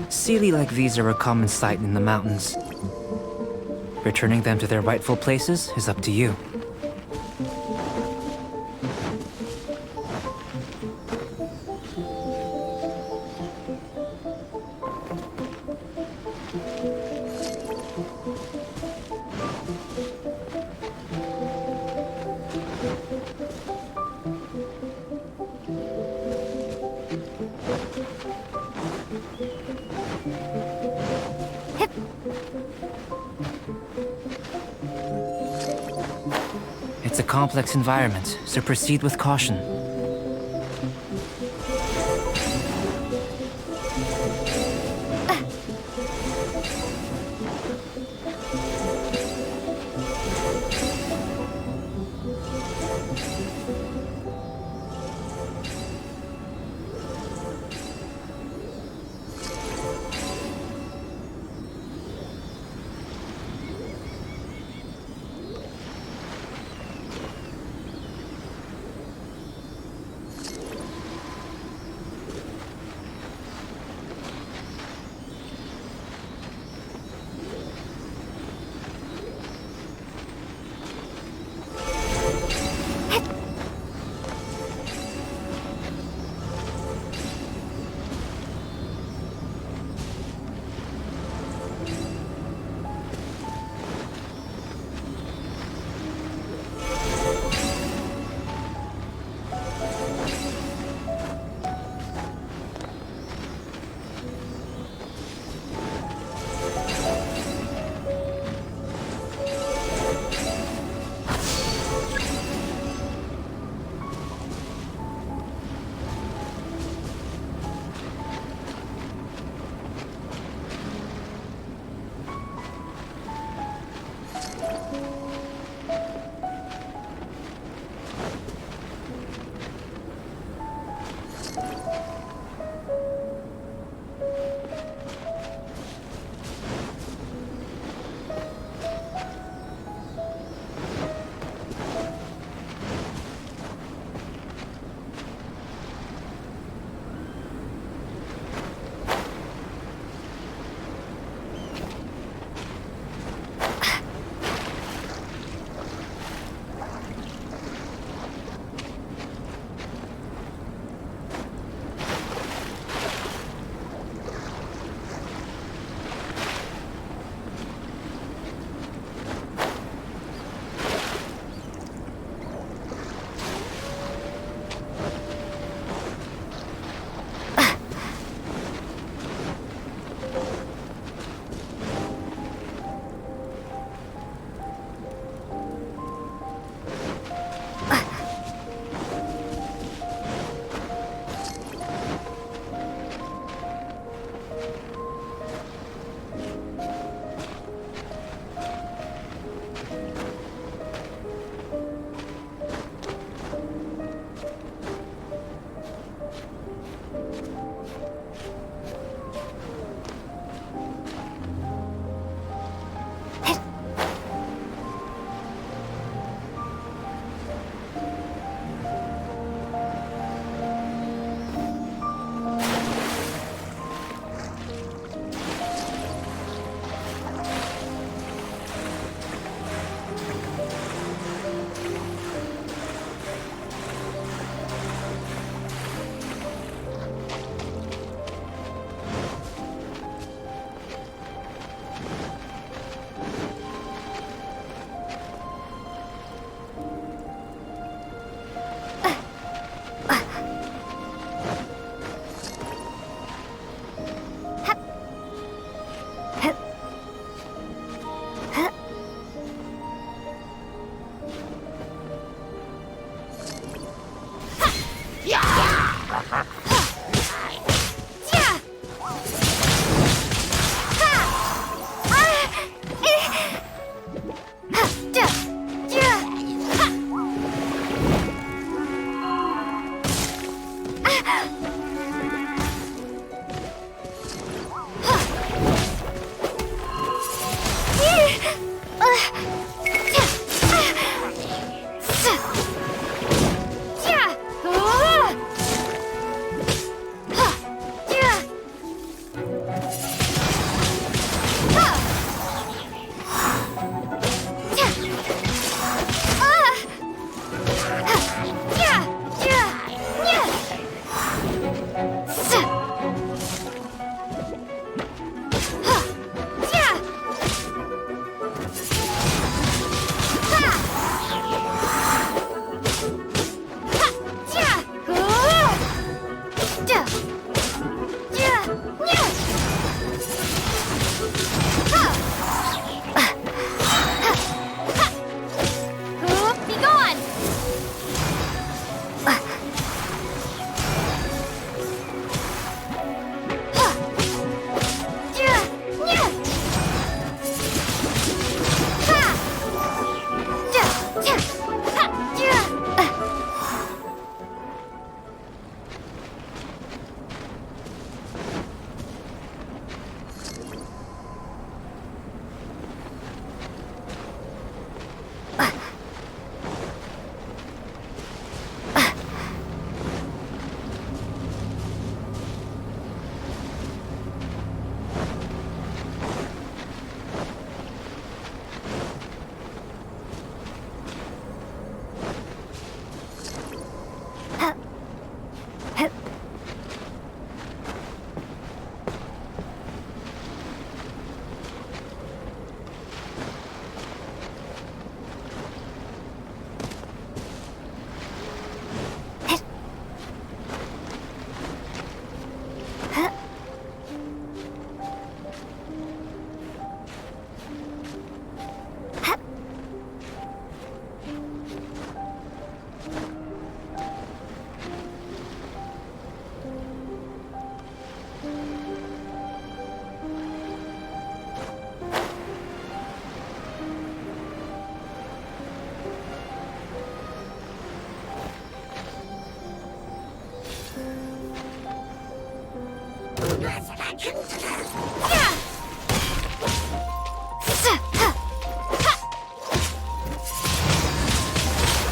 Sealy like these are a common sight in the mountains. Returning them to their rightful places is up to you. It's a complex environment, so proceed with caution.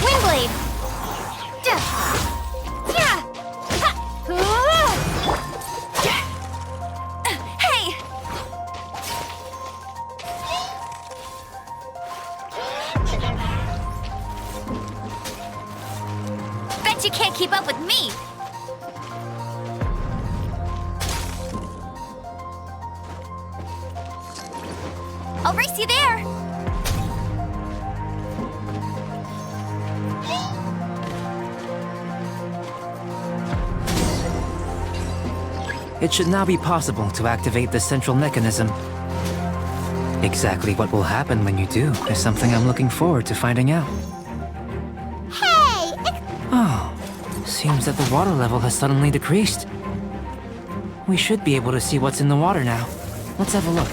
Windblade! Hey! Bet you can't keep up with me! I'll race you there! It should now be possible to activate the central mechanism. Exactly what will happen when you do is something I'm looking forward to finding out. Hey! Oh, seems that the water level has suddenly decreased. We should be able to see what's in the water now. Let's have a look.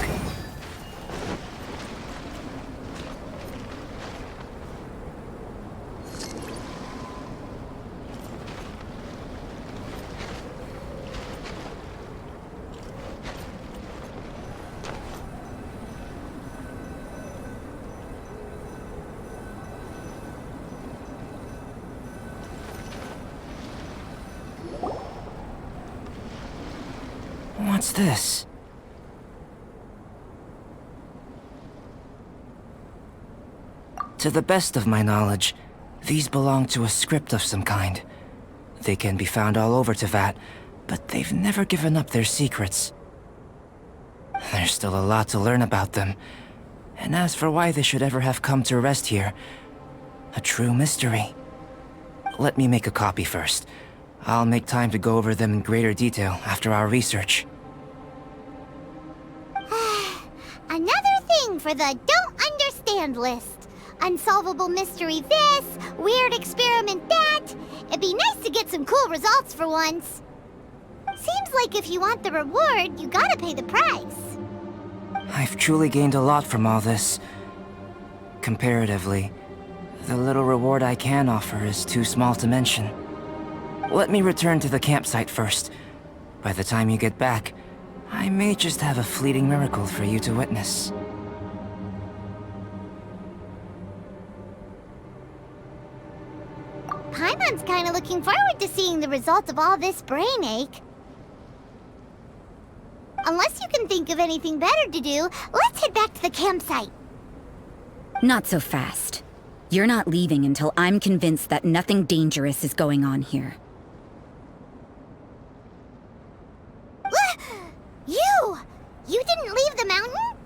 What's this? To the best of my knowledge, these belong to a script of some kind. They can be found all over Teyvat, but they've never given up their secrets. There's still a lot to learn about them. And as for why they should ever have come to rest here, a true mystery. Let me make a copy first. I'll make time to go over them in greater detail after our research. Another thing for the don't understand list. Unsolvable mystery this, weird experiment that. It It'd be nice to get some cool results for once. Seems like if you want the reward, you gotta pay the price. I've truly gained a lot from all this. Comparatively, the little reward I can offer is too small to mention. Let me return to the campsite first. By the time you get back, I may just have a fleeting miracle for you to witness. Paimon's kinda looking forward to seeing the result of all this brain ache. Unless you can think of anything better to do, let's head back to the campsite. Not so fast. You're not leaving until I'm convinced that nothing dangerous is going on here. You didn't leave the mountain?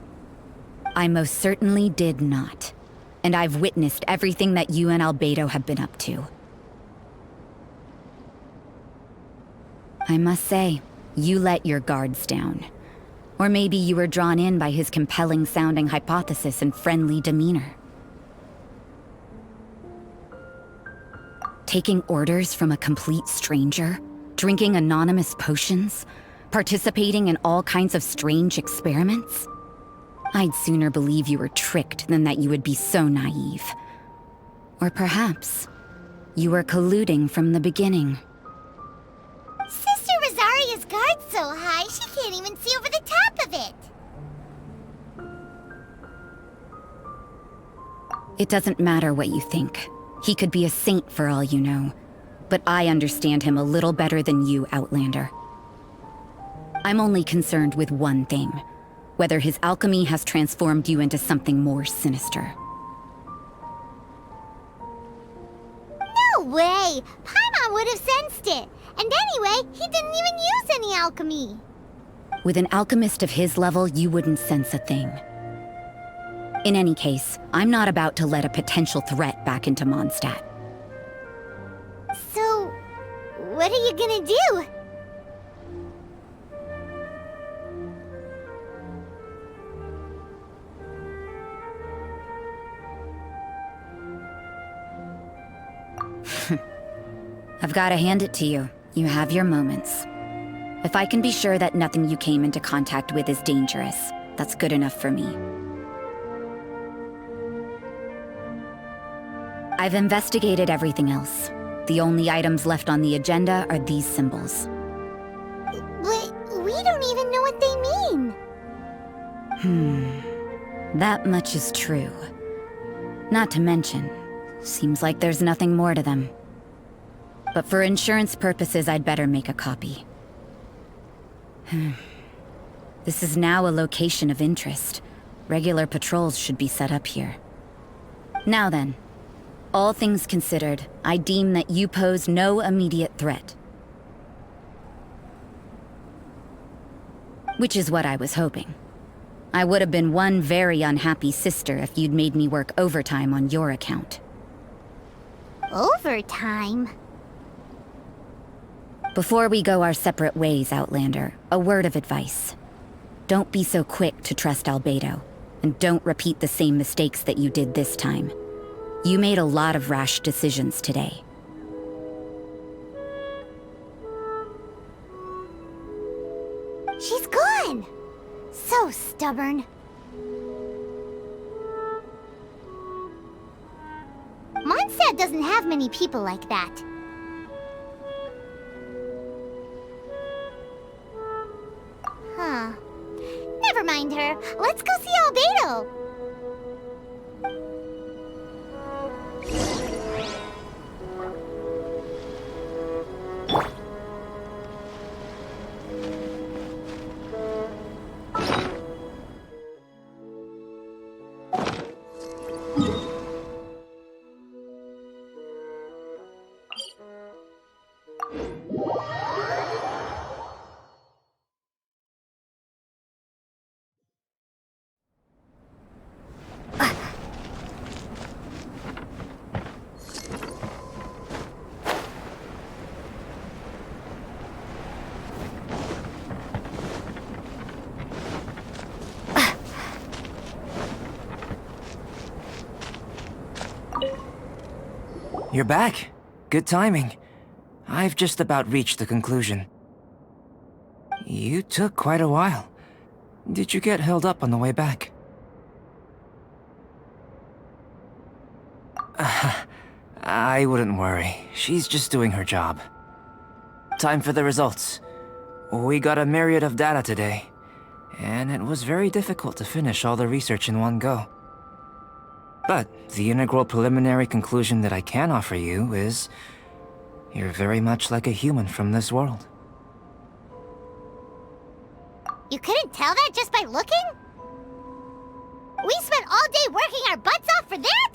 I most certainly did not. And I've witnessed everything that you and Albedo have been up to. I must say, you let your guards down. Or maybe you were drawn in by his compelling-sounding hypothesis and friendly demeanor. Taking orders from a complete stranger? Drinking anonymous potions? Participating in all kinds of strange experiments? I'd sooner believe you were tricked than that you would be so naive. Or perhaps, you were colluding from the beginning. Sister Rosaria's guard's so high, she can't even see over the top of it. It doesn't matter what you think. He could be a saint for all you know. But I understand him a little better than you, Outlander. I'm only concerned with one thing. Whether his alchemy has transformed you into something more sinister. No way! Paimon would have sensed it! And anyway, he didn't even use any alchemy! With an alchemist of his level, you wouldn't sense a thing. In any case, I'm not about to let a potential threat back into Mondstadt. So, what are you gonna do? I've gotta hand it to you. You have your moments. If I can be sure that nothing you came into contact with is dangerous, that's good enough for me. I've investigated everything else. The only items left on the agenda are these symbols. But we don't even know what they mean. That much is true. Not to mention, seems like there's nothing more to them. But for insurance purposes, I'd better make a copy. This is now a location of interest. Regular patrols should be set up here. Now then, all things considered, I deem that you pose no immediate threat. Which is what I was hoping. I would have been one very unhappy sister if you'd made me work overtime on your account. Overtime? Before we go our separate ways, Outlander, a word of advice. Don't be so quick to trust Albedo, and don't repeat the same mistakes that you did this time. You made a lot of rash decisions today. She's gone! So stubborn. Mondstadt doesn't have many people like that. Huh. Never mind her. Let's go see Albedo. You're back. Good timing. I've just about reached the conclusion. You took quite a while. Did you get held up on the way back? I wouldn't worry. She's just doing her job. Time for the results. We got a myriad of data today, and it was very difficult to finish all the research in one go. But the integral preliminary conclusion that I can offer you is you're very much like a human from this world. You couldn't tell that just by looking? We spent all day working our butts off for that?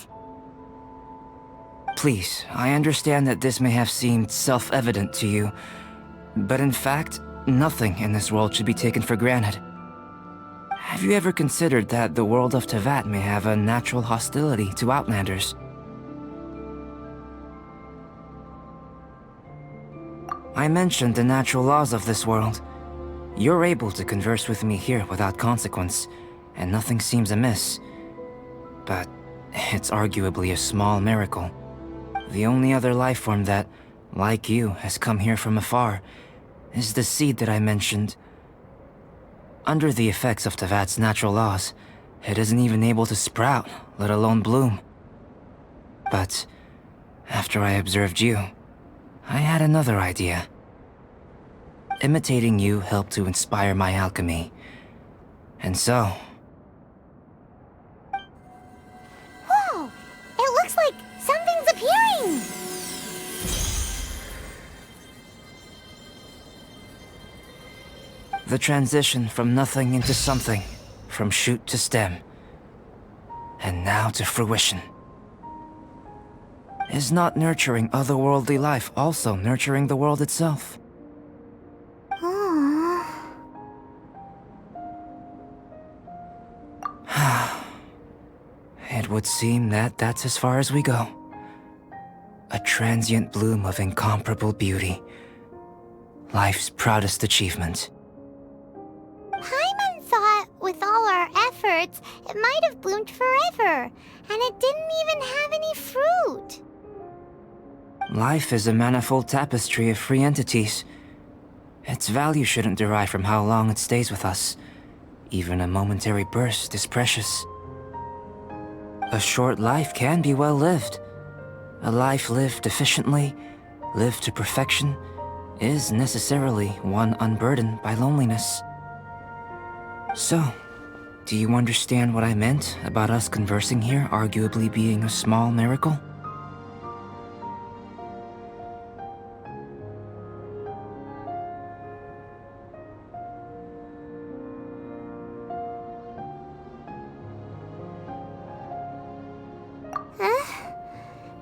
Please, I understand that this may have seemed self-evident to you, but in fact, nothing in this world should be taken for granted. Have you ever considered that the world of Teyvat may have a natural hostility to Outlanders? I mentioned the natural laws of this world. You're able to converse with me here without consequence, and nothing seems amiss. But it's arguably a small miracle. The only other life form that, like you, has come here from afar is the seed that I mentioned. Under the effects of Teyvat's natural laws, it isn't even able to sprout, let alone bloom. But after I observed you, I had another idea. Imitating you helped to inspire my alchemy. And so... Whoa! It looks like something's appearing! The transition from nothing into something, from shoot to stem, and now to fruition. Is not nurturing otherworldly life also nurturing the world itself? It would seem that that's as far as we go. A transient bloom of incomparable beauty. Life's proudest achievement. Paimon thought, with all our efforts, it might have bloomed forever, and it didn't even have any fruit. Life is a manifold tapestry of free entities. Its value shouldn't derive from how long it stays with us. Even a momentary burst is precious. A short life can be well lived. A life lived efficiently, lived to perfection, is necessarily one unburdened by loneliness. So, do you understand what I meant about us conversing here arguably being a small miracle?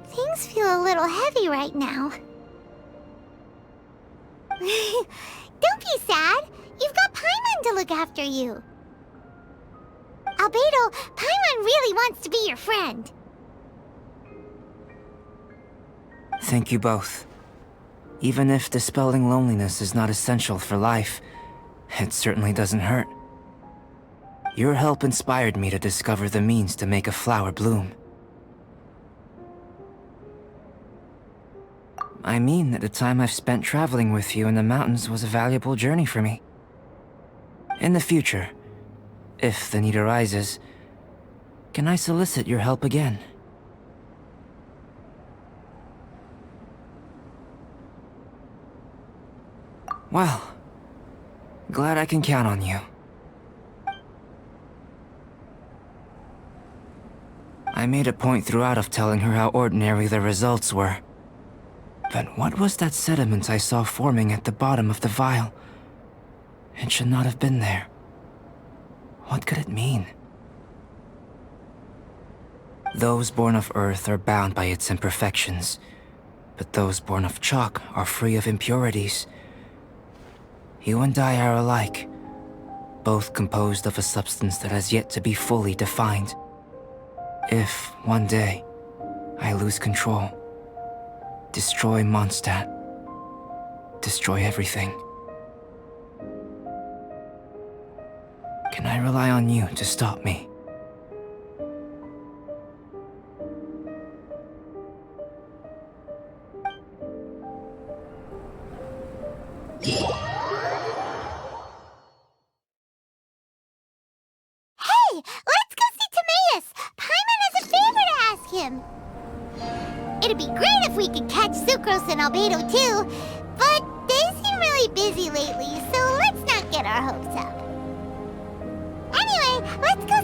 Things feel a little heavy right now. Don't be sad. You've got Paimon to look after you. Albedo, Paimon really wants to be your friend. Thank you both. Even if dispelling loneliness is not essential for life, it certainly doesn't hurt. Your help inspired me to discover the means to make a flower bloom. I mean that the time I've spent traveling with you in the mountains was a valuable journey for me. In the future, if the need arises, can I solicit your help again? Well, glad I can count on you. I made a point throughout of telling her how ordinary the results were. But what was that sediment I saw forming at the bottom of the vial? It should not have been there. What could it mean? Those born of Earth are bound by its imperfections, but those born of chalk are free of impurities. You and I are alike, both composed of a substance that has yet to be fully defined. If, one day, I lose control, destroy Mondstadt, destroy everything. Can I rely on you to stop me? let's go see Timaeus! Paimon has a favor to ask him! It'd be great if we could catch Sucrose and Albedo too, but they seem really busy lately, so let's not get our hopes up. Anyway, let's go